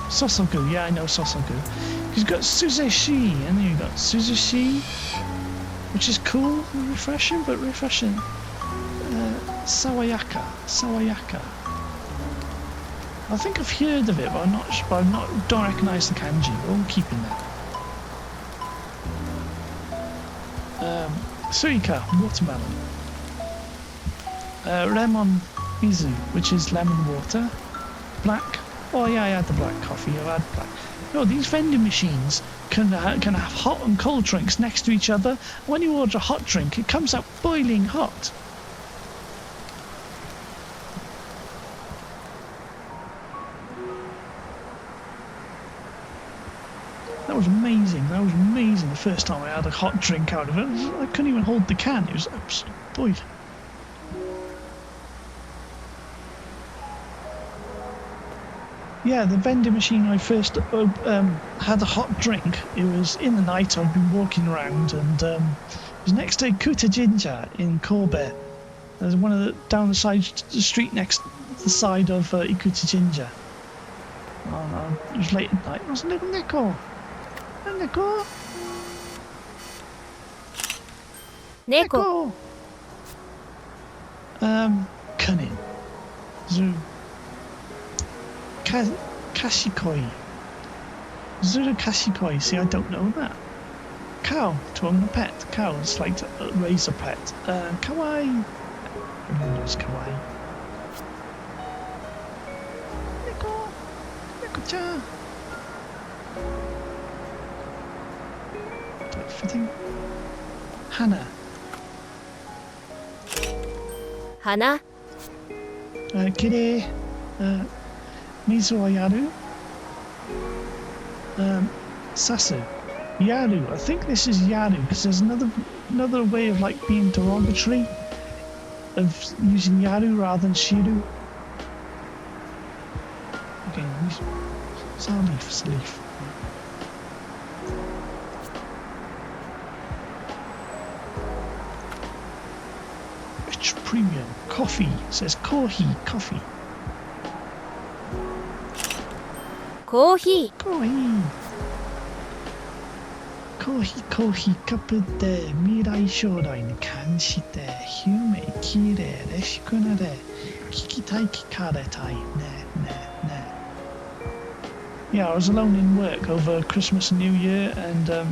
Sosoku. Yeah, I know Sosoku. You've got Suzeshi, and then you've got Suzushi, which is cool, refreshing. Sawayaka. I think I've heard of it, but don't recognise the kanji. I'm keeping that. Suika, watermelon. Lemon mizu, which is lemon water. Black. Oh yeah, I had the black coffee. I've had black. No, these vending machines can have hot and cold drinks next to each other. When you order a hot drink, it comes out boiling hot. That was amazing. The first time I had a hot drink out of it. I couldn't even hold the can. It was absolutely boiling. Yeah, the vending machine I first had a hot drink. It was in the night. I'd been walking around, and it was next to Ikuta Jinja in Kobe. There's one of down the street next to the side of Ikuta Jinja. It was late at night. There was a little neko. Neko. 猫 Cunning. Kashikoi. Zuru Kashikoi. See, I don't know that. Cow, to own a pet. Cow is like to raise a pet. Kawaii. Everyone knows kawaii. Neko-chan. Fitting. Hana. 花 Kirei. Mizu wa yaru. Sasu. Yaru. I think this is yaru because there's another way of like being derogatory of using yaru rather than shiru. Okay, it's a leaf. Rich premium coffee. It says coffee. コーヒーコーヒーカップで未来将来に関して夢きれいでしくなれ聞きたい聞かれたいね Yeah, I was alone in work over Christmas and New Year, and I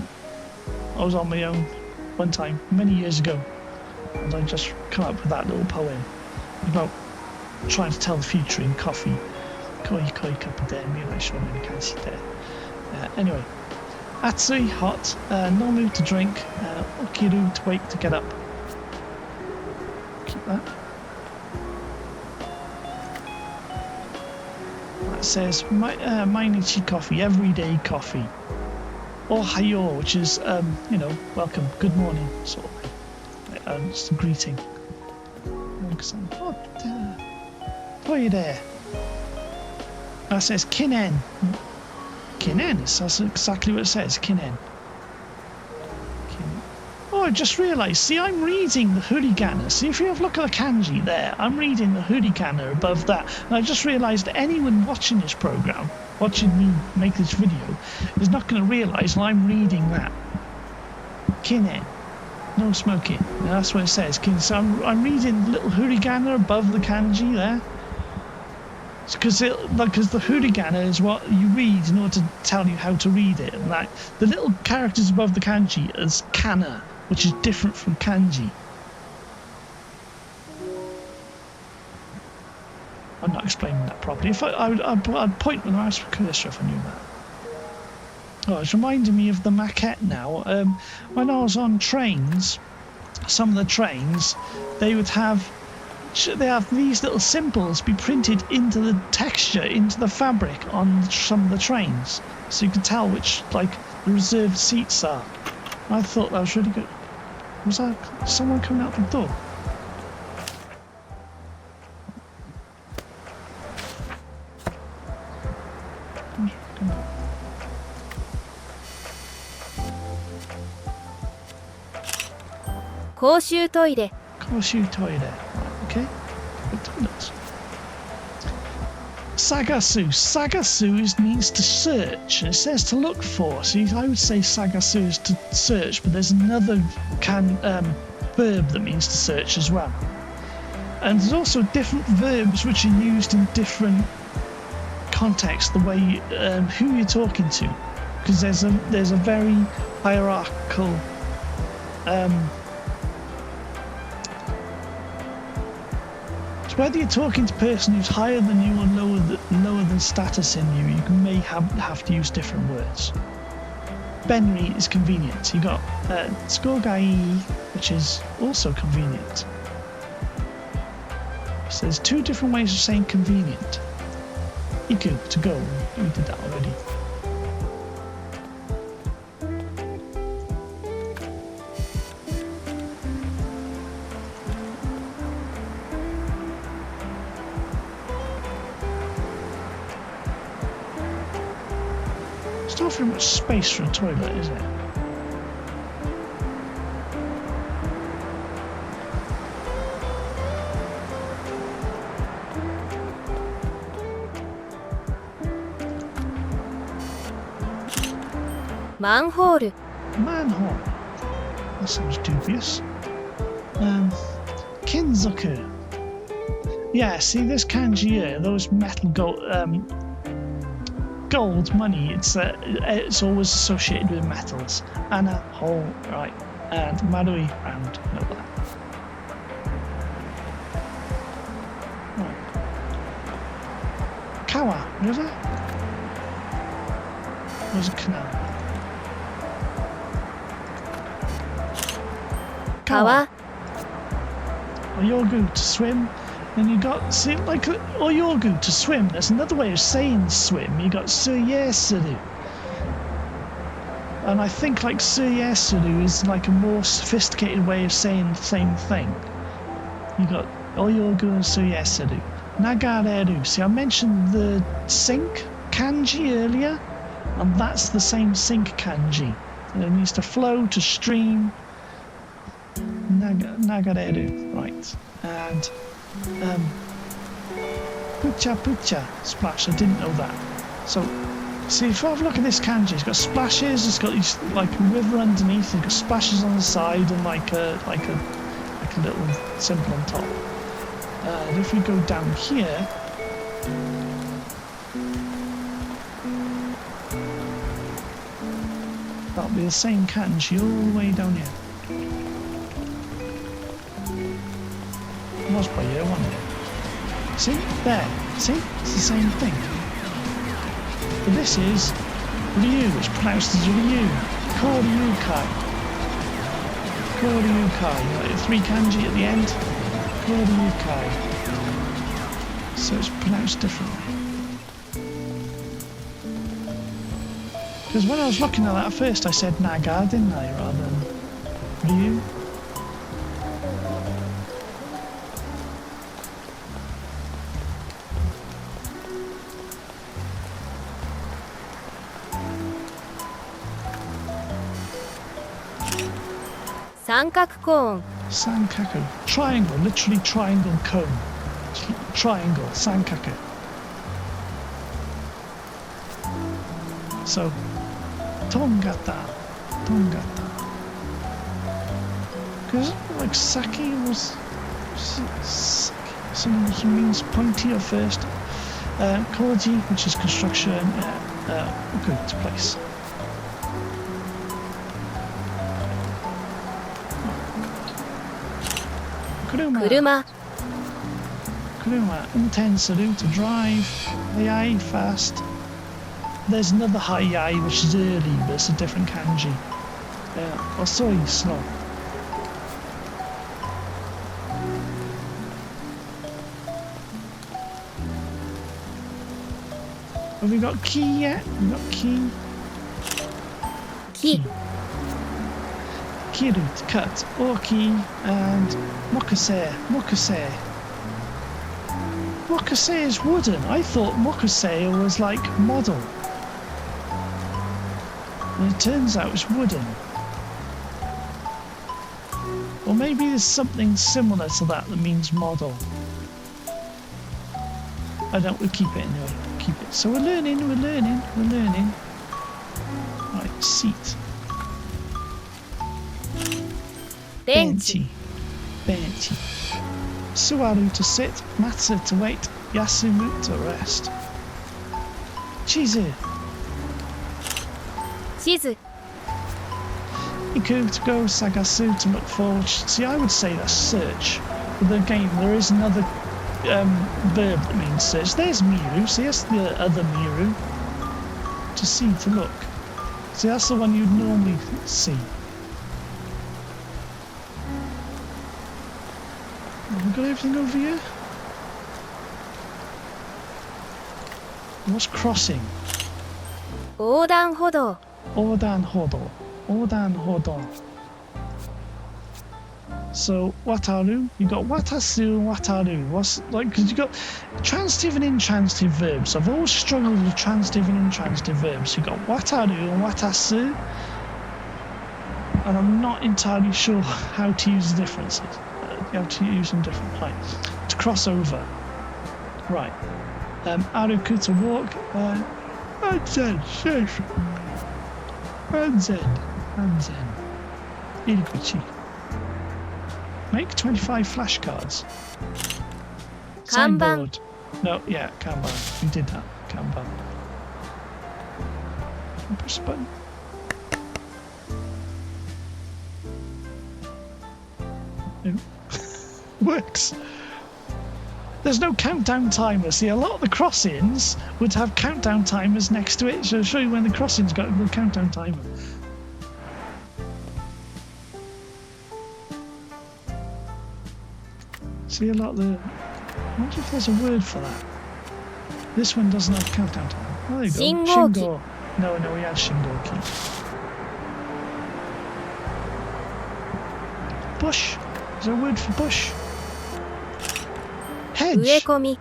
was on my own one time many years ago, and I just come up with that little poem about trying to tell the future in coffee. Anyway, Atsui, hot, no mood to drink, Okiru, to wait to get up. Keep that. that says Mainichi coffee, everyday coffee. Ohayo, which is, you know, welcome, good morning, sort of thing. Just a greeting. Oh, you there? That says kinen. Kinen, that's exactly what it says, kinen. Oh, I just realised, see, I'm reading the hiragana. See, if you have a look at the kanji there, I'm reading the hiragana above that. And I just realised that anyone watching this programme, watching me make this video, is not going to realise that I'm reading that. Kinen. No smoking. And that's what it says. So I'm reading the little hiragana above the kanji there. Because the hiragana is what you read in order to tell you how to read it. And like the little characters above the kanji is kana, which is different from kanji. I'm not explaining that properly. If I'd point with a mouse cursor if I knew that. Oh, it's reminding me of the maquette now. When I was on trains, some of the trains, they have these little symbols be printed into the texture, into the fabric on some of the trains, so you can tell which, like, the reserved seats are. I thought that was really good. Was that someone coming out the door?公衆トイレ。公衆トイレ。Okay. Good toilets. Sagasu. Sagasu means to search. It says to look for. So I would say sagasu is to search, but there's another verb that means to search as well. And there's also different verbs which are used in different contexts, the way who you're talking to, because there's a very hierarchical whether you're talking to a person who's higher than you or lower than status in you, you may have to use different words. Benri is convenient. You got Tsukogai, which is also convenient. So there's two different ways of saying convenient. Iku, to go. We did that already. There's not very much space for a toilet, is it? Manhole. Manhole. That sounds dubious. Kinzoku. Yeah, see this kanji here, those metal gold money, it's always associated with metals. Ana, hole, right, and marui, round, know that. Right. Kawa, river? There's a canal. Kawa. Oyogu, to swim. And you got, see, like oyogu, to swim. There's another way of saying swim. You got suyesuru. And I think like suyesuru is like a more sophisticated way of saying the same thing. You got oyogu and suyesuru. Nagareru. See, I mentioned the sink kanji earlier, and that's the same sink kanji. And it means to flow, to stream. Nagareru, right. And pucha, splash, I didn't know that. So, see, if I have a look at this kanji, it's got splashes, it's got these, like, a river underneath, it's got splashes on the side, and like a little symbol on top. And if we go down here, that'll be the same kanji all the way down here. It was by here, wasn't it? See? There. See? It's the same thing. But this is Ryu. It's pronounced as Ryu. Koryukai. Koryukai. Like 3 kanji at the end. Koryukai. So it's pronounced differently. Because when I was looking at that at first, I said Naga, didn't I, rather than Ryu? Sankaku. Sankaku. Triangle, literally triangle cone. Triangle, sankaku. So, Tongata. Because, like, sake was... something that means pointy or first. Koji, which is construction, good place. Kuruma. Intensive to drive. Hayai, fast. There's another hayai which is early, but it's a different kanji. Osoi, slow. Have we got ki yet? We got ki. Ki. Kiru, to cut. Oki and mokase. Mokase is wooden. I thought mokase was like model. And it turns out it's wooden. Or maybe there's something similar to that means model. I don't, we'll keep it anyway. Keep it. So we're learning. Right, seat. Benchy. Suaru to sit, Matsu to wait, Yasumu to rest. Chizu. Iku to go, Sagasu to look forward. See, I would say that's search. With the game, there is another verb that means search. There's Miru, see that's the other Miru. To see, to look. See, that's the one you'd normally see. Have we got everything over here? What's crossing? Odan hodo. So, wataru, you got watasu and wataru. What's like, because you got transitive and intransitive verbs. I've always struggled with transitive and intransitive verbs. You got wataru and watasu, and I'm not entirely sure how to use the differences. You have to use them different. Right, to cross over. Right, aruku to walk. Anzen. Iriguchi. Make 25 flashcards. Signboard. No, yeah, Kanban. We did that. Kanban. Press the button. No. Works. There's no countdown timer. See, a lot of the crossings would have countdown timers next to it. So I'll show you when the crossings got the countdown timer. See, a lot of the... I wonder if there's a word for that. This one doesn't have a countdown timer. Oh, there you go. Shingo. No, we had Shingoki. Bush. Is there a word for bush? Hedge. Uekomi.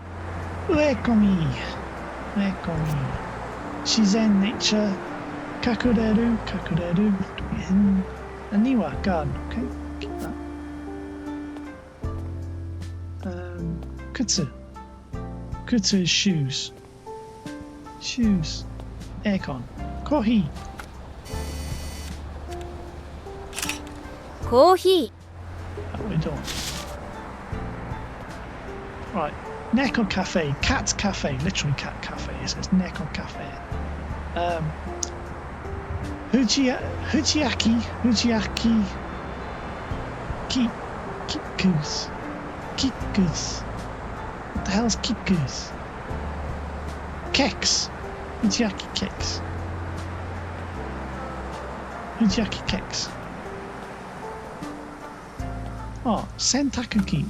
Shizen nature. Kakureru. Aniwa, garden. Okay, keep that. Kutsu is shoes. Aircon. Coffee. That we don't. Right. Neko Cafe. Cat Cafe. Literally cat cafe. It says Neko Cafe. Hujiaki. Kikus. What the hell's kikus? Keks. Hujiaki keks. Oh, sentakuki.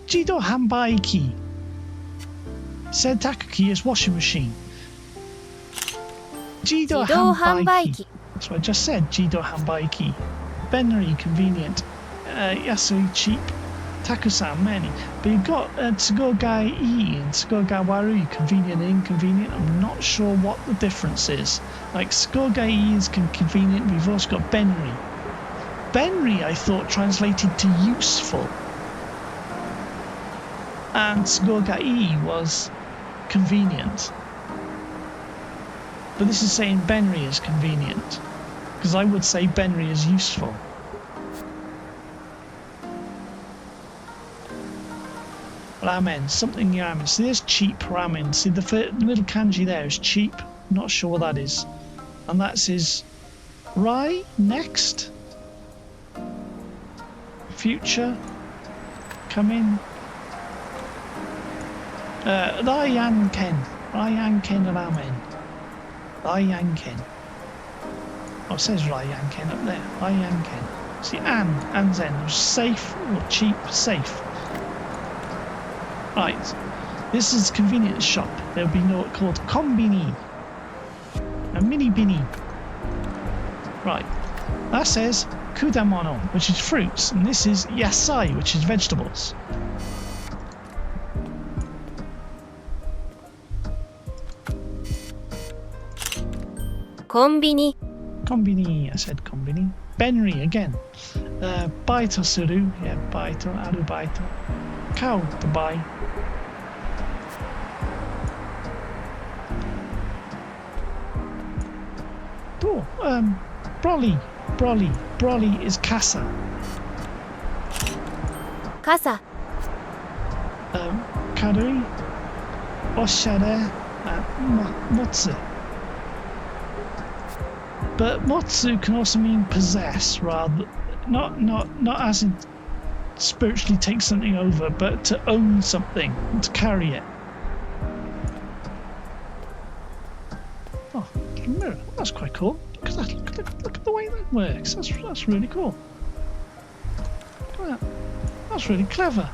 Jido Hanbai ki. Sentakuki is washing machine. 自動自動販売機 So I just said 自動販売機 Benry, convenient. Yasui, cheap. Takusan, many. But you've got Tsugogai E and Tsugogai Waru, convenient and inconvenient. I'm not sure what the difference is. Like, Tsugogai E is convenient. We've also got Benry. Benry, I thought, translated to useful. And Tsugogai E was convenient. But this is saying Benry is convenient. Because I would say Benry is useful. Ramen, something ramen. See, there's cheap ramen. See, the little kanji there is cheap. Not sure what that is. And that's his Rai next. Future. Come in. Ryanken. Ryanken ramen. Ryanken. Oh, it says Ryanken up there. Ryanken. See, and then safe or cheap, safe. Right, this is a convenience shop. There'll be called Konbini. A mini bini. Right, that says Kudamono, which is fruits, and this is Yasai, which is vegetables. Konbini Konbini, I said Konbini. Benry again. Baito suru, yeah, baito, aru baito. Cow to buy. Oh, Broly is casa. Kasa Karui, Oshare, Motsu. But Motsu can also mean possess, rather not as in spiritually take something over, but to own something, to carry it. Oh, little mirror. That's quite cool. Look at that. Look at the way that works. That's really cool. Look at that. That's really clever.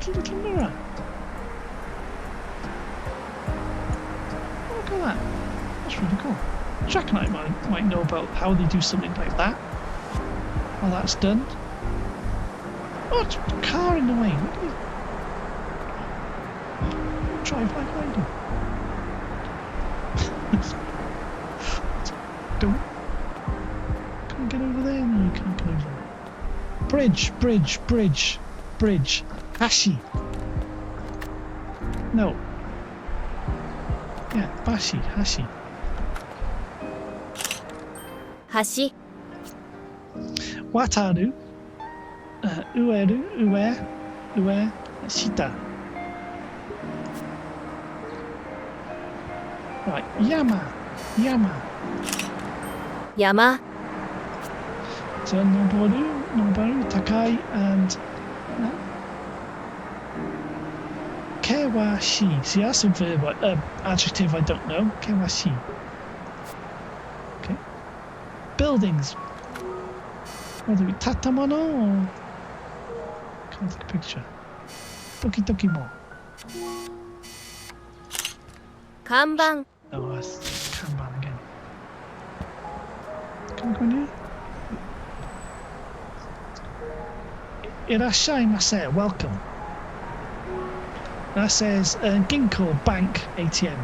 Little mirror. Look at that. That's really cool. Jack and I might know about how they do something like that. How that's done. Oh, it's a car in the way. What do you drive like I do? Don't. Can't get over there. No, you can't get over there. Bridge. Hashi. No. Yeah, Hashi. Hashi Wataru. Ueru, ue, shita. Right, Yama. Yama So Noboru, Takai, and Kewashi. See, that's a verb, adjective I don't know. Kewashi. Okay. Buildings. Whether it Tatamono or can't take a picture. Doki mo. Kanban Oh, that's Kanban again. Can I go in here? Irashaimase, welcome. That says Ginko Bank ATM.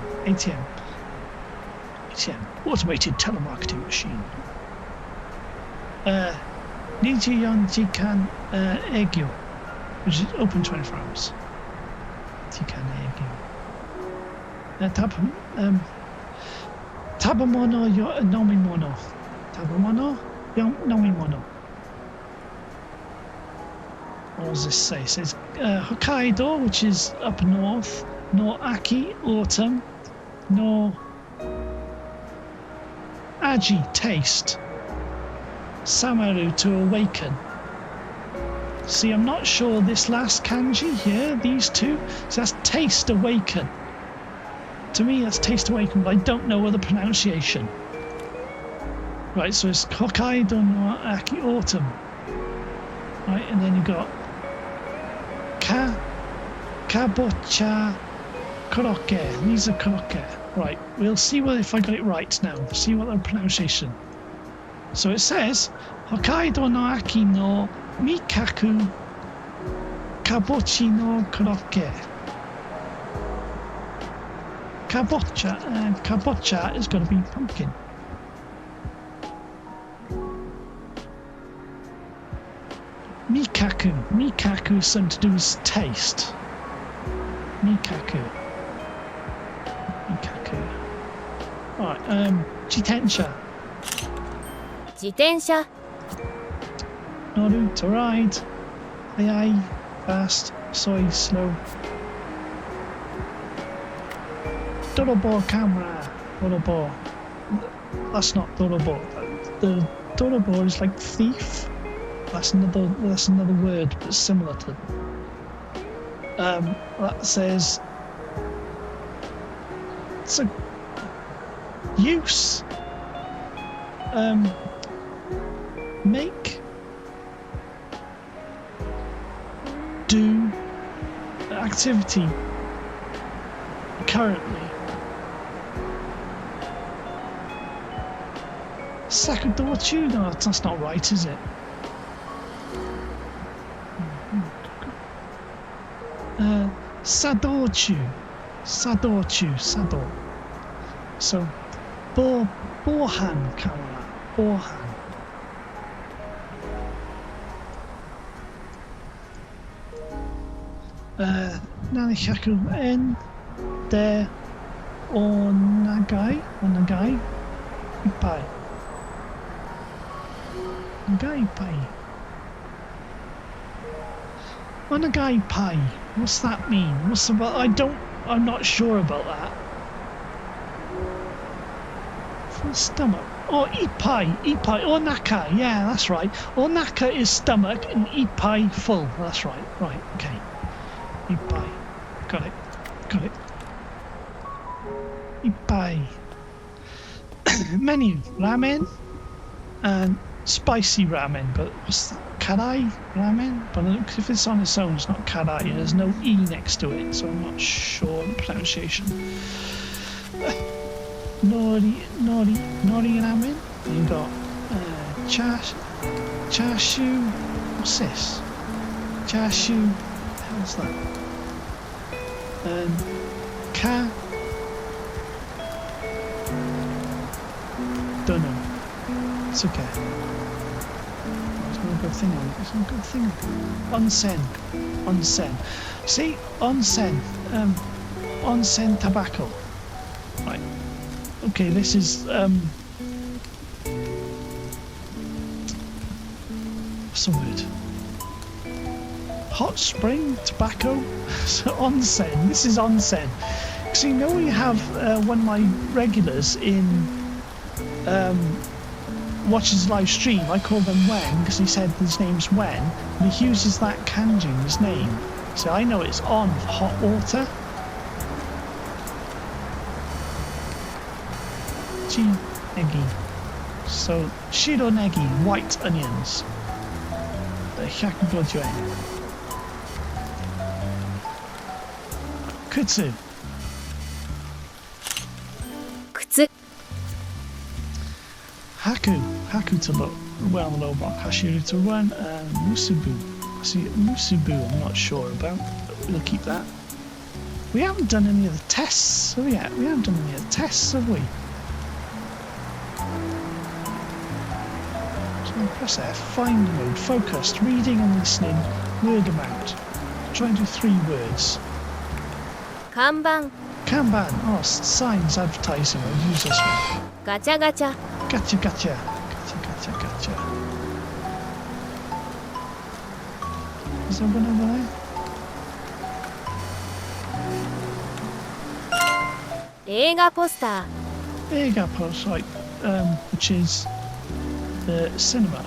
Automated telemarketing machine. 24時間営業 which is open 24 hours. 時間営業。食べ物よ飲み物。食べ物よ飲み物。What does this say? It says Hokkaido, which is up north. No Aki, autumn. No Aji, taste. Samaru, to awaken. See, I'm not sure this last kanji here, these two, so that's taste awaken. To me, that's taste awaken, but I don't know the pronunciation. Right, so it's Hokkaido no Aki, autumn. Right, and then you've got Kabocha korokke. These are korokke. Right, we'll see if I got it right now. See what the pronunciation. So it says Hokkaido no Aki no Mikaku Kabochi no Korokke. Kabocha, and kabocha is going to be pumpkin. Mikaku is something to do with taste. Mikaku. Alright, jitensha. Noru, to ride. Ai, fast. Soy, slow. Dorobo camera. Dorobo. That's not Dorobo. The Dorobo is like thief. That's another word, but similar to. That says. It's a use. Make. Do. Activity. Currently. Sakudochu? No, that's not right, is it? Sadochu. Sado. So, Bohan camera. Bohan. Nanihaku en de onagai ipai. Onagai pai. Onagai pai. What's that mean? I'm not sure about that. For the stomach. Oh, ipai. Onaka. Yeah, that's right. Onaka is stomach and ipai full. That's right. Right, okay. Ipai. Got it. Ipai. Menu. Ramen and spicy ramen. But what's that? Karai ramen? But if it's on its own, it's not karai. There's no E next to it, so I'm not sure the pronunciation. Nori ramen. You got chashu. What's this? Chashu. How's that? Don't know. It's okay. There's no good thing on it. Onsen. See? Onsen. Onsen tobacco. Right. Okay, this is what's the word? Hot spring tobacco. So onsen. This is onsen. So you know we have one of my regulars in watches live stream. I call them Wen because he said his name's Wen, and he uses that kanji in his name. So I know it's on for hot water. Negi. So shiro negi, white onions. 150 yen. Kutsu. Haku to look well on the low block. Hashiru to run. And Musubu. See, Musubu I'm not sure about, but we'll keep that. We haven't done any of the tests, have we? We haven't done any of the tests, have we? So press F, find mode, focused, reading and listening, word amount. Try and do 3 words. Kanban. Oh, signs, advertising. I'll use this one. Gotcha. Is there one over there? Eiga poster, right, which is the cinema.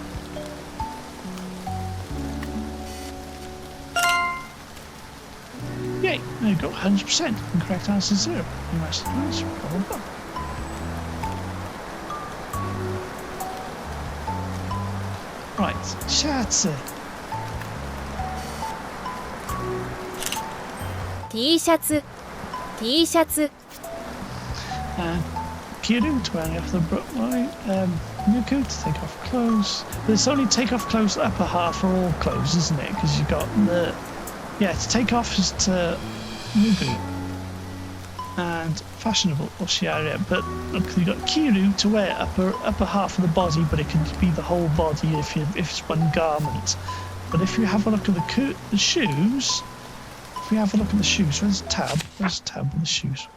Yay, there you go, 100%. The correct answer is 0. You must answer, blah, blah, blah. Right, shirts. And Kiru to wearing off the Nuku to take off clothes. But it's only take off clothes the upper half for all clothes, isn't it? Because you've got the... Yeah, to take off is to Nuku. And fashionable or Shiare. But look, you've got Kiru to wear upper half of the body, but it can be the whole body if it's one garment. But if you have a look at the shoes... If we have a look at the shoes, where's the tab? Where's the tab with the shoes?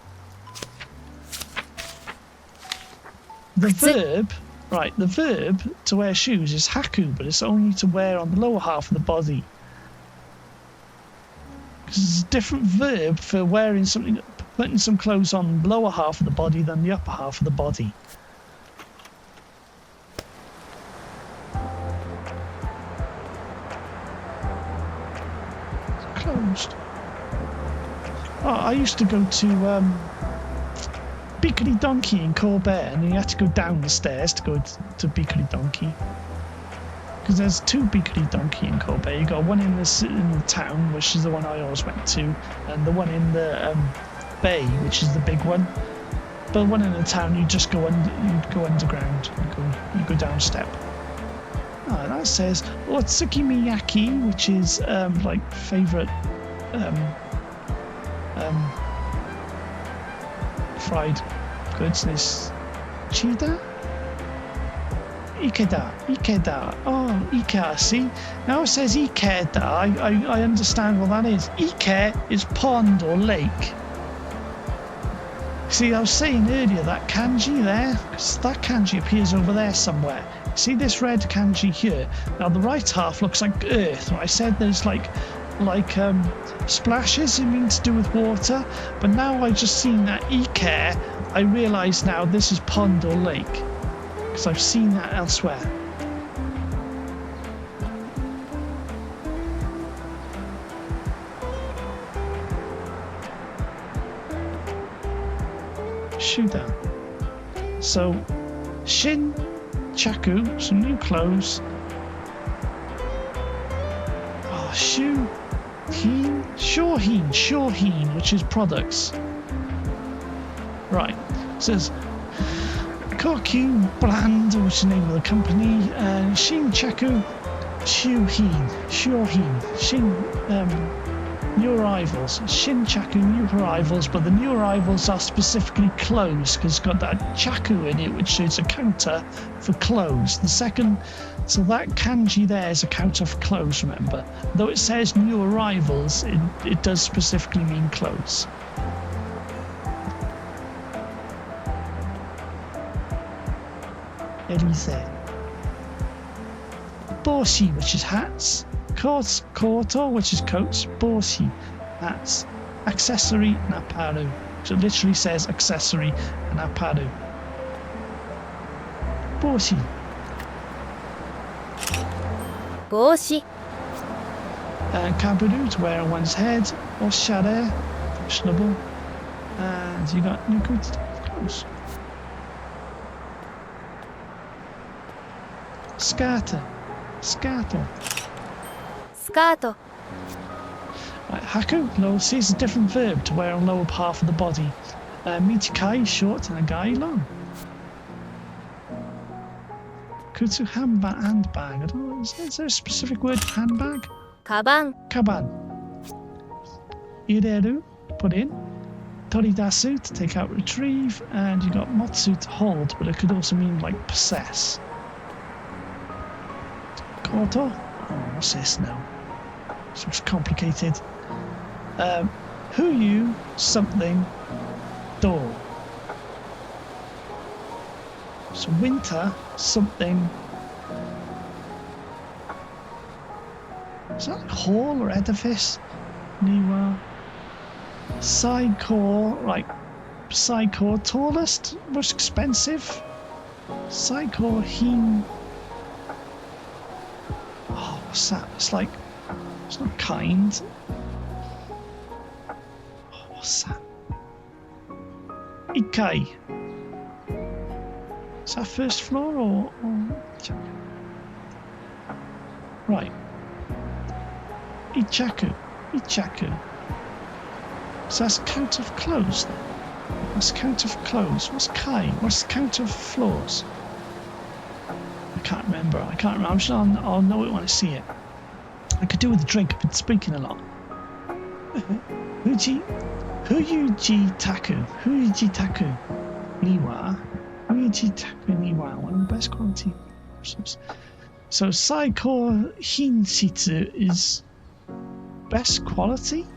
The verb, right, the verb to wear shoes is haku, but it's only to wear on the lower half of the body. Because it's a different verb for wearing something, putting some clothes on the lower half of the body than the upper half of the body. It's closed. Oh, I used to go to Beakery Donkey in Corbett, and you had to go down the stairs to go to Beakery Donkey. Because there's two Beakery Donkey in Corbett. You got one in the town, which is the one I always went to, and the one in the bay, which is the big one. But one in the town, you just go underground. You go down a step. Oh, that says Otsuki Miyaki, which is like favourite fried goods. This Chida? Ikeda. Oh, Ike, see? Now it says Ikeda, I understand what that is. Ike is pond or lake. See, I was saying earlier that kanji there, because that kanji appears over there somewhere. See this red kanji here? Now the right half looks like earth. I said there's like splashes, it means to do with water, but now I just seen that Ike, I realise now this is pond or lake, because I've seen that elsewhere. Shoedown. So Shin Chaku, some new clothes. Oh, shoe. Shohin, which is products. Right, it says Koku Brand, which is the name of the company, and Shinchaku Shohin, new arrivals. Shinchaku new arrivals, but the new arrivals are specifically clothes because it's got that chaku in it, which is a counter for clothes. The second, so that kanji there is a counter for clothes, remember. Though it says new arrivals, it does specifically mean clothes. Elise. Boshi, which is hats. Koto, which is coats. Boshi, hats. Accessory, naparu. So it literally says accessory, naparu. Boshi. Boshi. And kaburu, to wear on one's head. Or share, fashionable. And you got nuku clothes. Skater. Skato. Skato. Right, haku, low C, is a different verb to wear on lower half of the body. Michikai, short, and agai, long. Kutsu, handbag. I don't know, is there a specific word for handbag? Kaban. Kaban. Ireru, put in. Toridasu, to take out, retrieve. And you got motsu, to hold, but it could also mean like possess. Koto. Oh, what's this now? So it's complicated. Who you something door. So winter something. Is that hall or edifice? Niwa. Side core, right? Side core, tallest, most expensive. Side core, hin. Oh, what's that? It's like, it's not kind. Oh, what's that? Ikai. Is that first floor or right? Ichaku. So that's a count of clothes then. What's the count of clothes? What's kai? What's the count of floors? I can't remember. I'm sure I'll know it when I see it. I could do with a drink. I've been speaking a lot. Huji taku. Niwa. Huji taku niwa. One of the best quality. So Saikor Hinshitsu is best quality?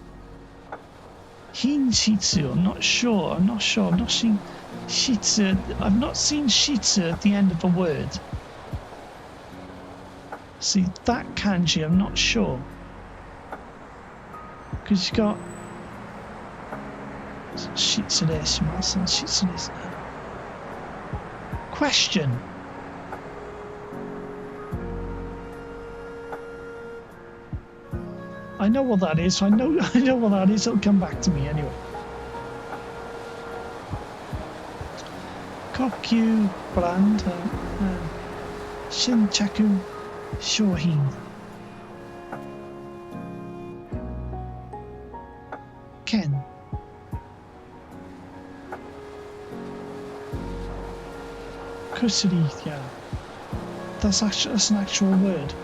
Hinshitsu, I'm not sure. I've not seen shitsu. I've not seen shitsu at the end of a word. See, that kanji, I'm not sure. Because you got shitsu desu, shitsu desu. Question. I know what that is, so I know what that is, it'll come back to me anyway. Kokyu brand, Shinchaku Shohin. Ken. Kusuri, yeah. That's an actual word.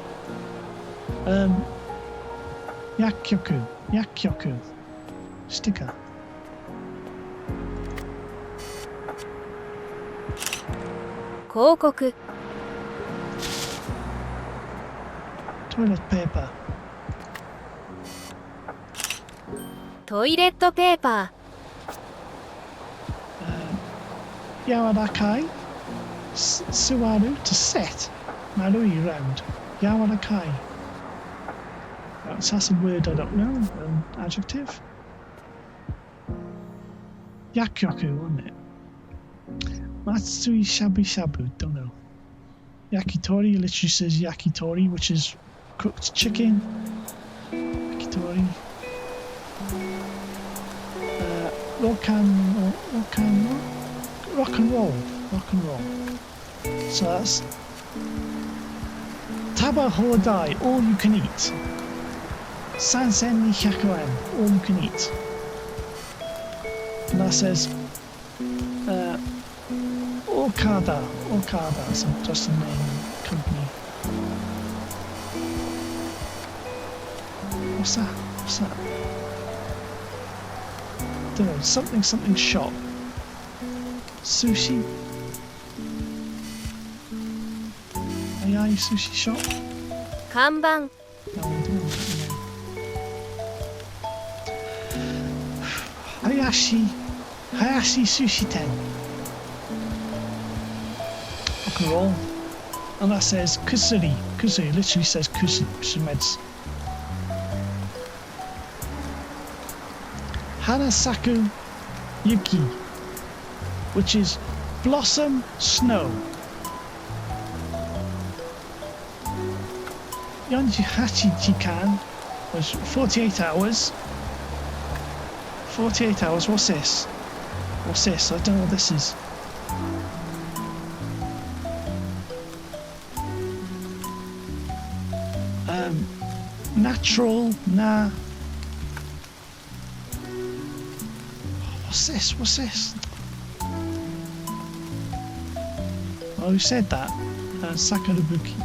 Yakyoku. Sticker. Kokoku. Toilet paper. Toilet paper. Yawarakai. Suwaru, to set. Marui, round. Yawarakai. That's a word I don't know. An adjective. Yakyoku, wasn't it? Matsui shabu shabu, don't know. Yakitori literally says yakitori, which is cooked chicken. Yakitori. Rock and roll. So that's Taba Hodai, all you can eat. Sansen ni 100 yen, all you can eat. And that says Okada, so just a name, company. What's that? Don't know, something shop. Sushi. Aye, sushi shop. Kanban. No, I don't know. Hayashi Sushi Ten. Rock and roll. And that says kusuri. Kusuri literally says kusumeds. Hanasaku Yuki, which is blossom snow. Yonjihachi Jikan was 48 hours. 48 hours, what's this? I don't know what this is. Natural, nah. What's this? Oh, who said that? Sakurabuki.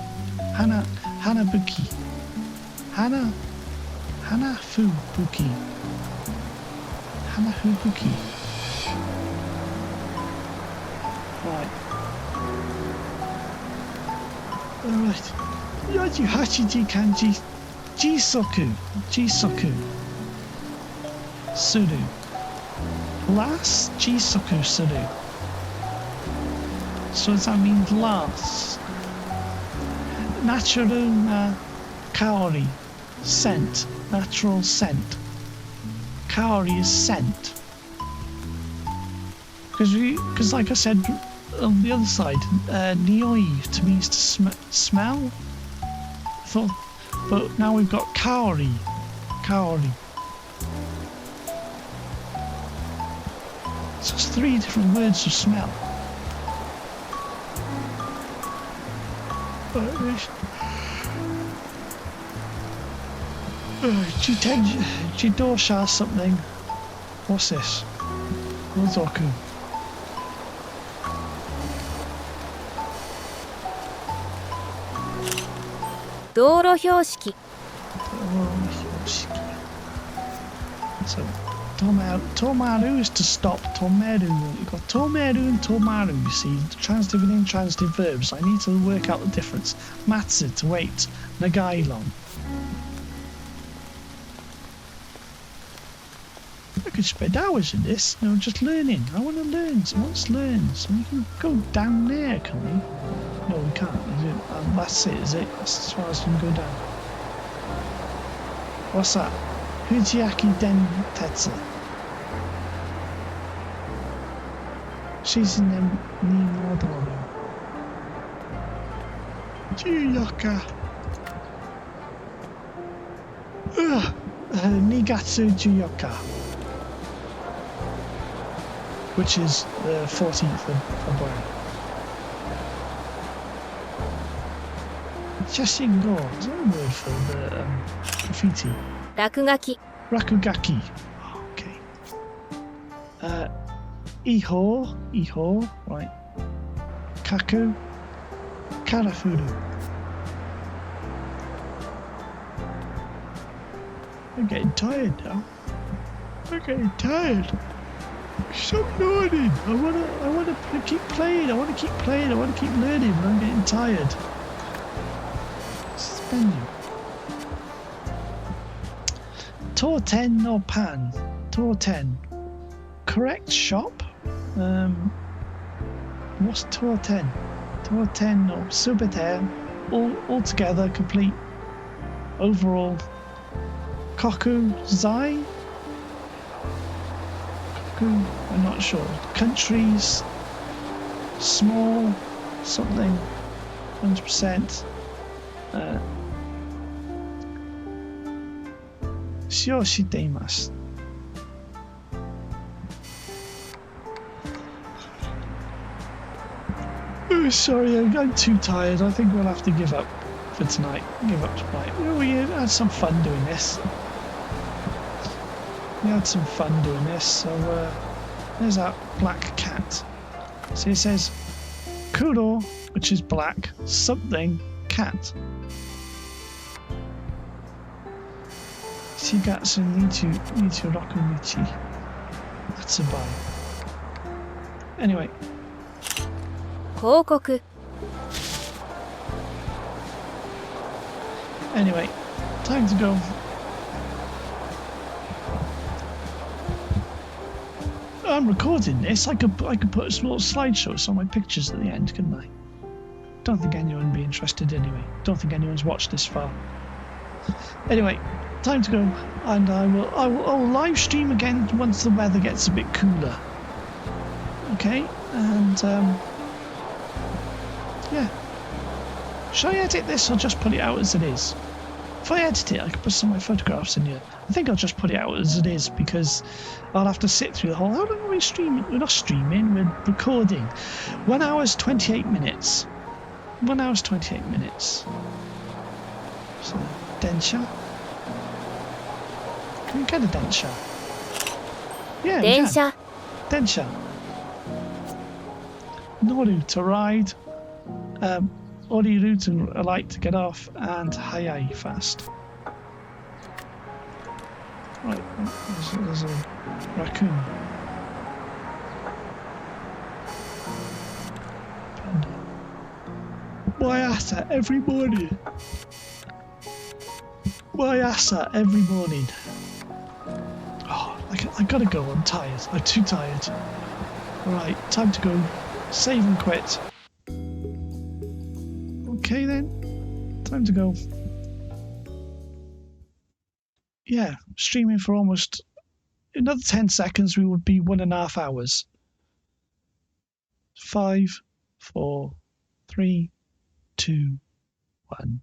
Hanabuki. Hanafubuki. Right. Alright. Yojihachi kanji. Jisoku. Suru. Last Jisoku Suru. So does that mean last? Natural kaori. Scent. Natural scent. Kaori is scent. Because like I said on the other side, nioi means to smell. But now we've got kaori. So it's 3 different words of smell. Jidosha something. What's this? Nozoku. 道路標識 So, tomaru is to stop. Tomeru. You've got tomeru and tomaru, you see. Transitive and intransitive verbs. I need to work out the difference. Matsu, to wait. Nagailon. I could spend hours in this, just learning. I want to learn. So let's learn. So we can go down there, can we? No, we can't. That's it, is it? That's as far as we can go down. What's that? Fujiaki Den Tetsu. She's in the Nimodoru. Juyoka. Nigatsu Juyoka. Which is the 14th of February. Shashingo. Is that a word for the graffiti? 落書き Rakugaki. Okay. Iho, right. Kaku, Karafuru. I'm getting tired now. I'm getting tired. Stop learning. I wanna keep playing. I wanna keep learning, but I'm getting tired. Suspending. Torten no pan. Torten. Correct shop. What's Torten? Torten no subete. All together, complete. Overall. Koku Zai. Koku. I'm not sure. Countries. Small. Something. 100%. 使用しています。Oh, sorry, I'm too tired. I think we'll have to give up for tonight. Give up tonight. We had some fun doing this. So there's that black cat. So it says Kuro, which is black, something, cat. Shigatsu Nichi Rokumichi. That's a buy. Anyway. 広告 Anyway, time to go. I'm recording this. I could put a little slideshow, some of my pictures at the end, couldn't I? Don't think anyone would be interested anyway. Don't think anyone's watched this far. Anyway, time to go, and I will live stream again once the weather gets a bit cooler. Okay, and yeah. Should I edit this or just put it out as it is? If I edit it, I can put some of my photographs in here. I think I'll just put it out as it is because I'll have to sit through the whole. How long are we streaming? We're not streaming. We're recording. 1 hour 28 minutes. 1 hour 28 minutes. So, densha. Can we get a densha? Yeah, we can. Densha. Densha. Noru to ride. Oriru to alight to get off, and hayai fast. Right, there's a raccoon. Panda. Wayasa every morning. Wayasa every morning. Oh, I gotta go. I'm tired. I'm too tired. Right, time to go. Save and quit. Okay then, time to go. Yeah, streaming for almost another 10 seconds. We would be 1.5 hours. 5, 4, 3, 2, 1.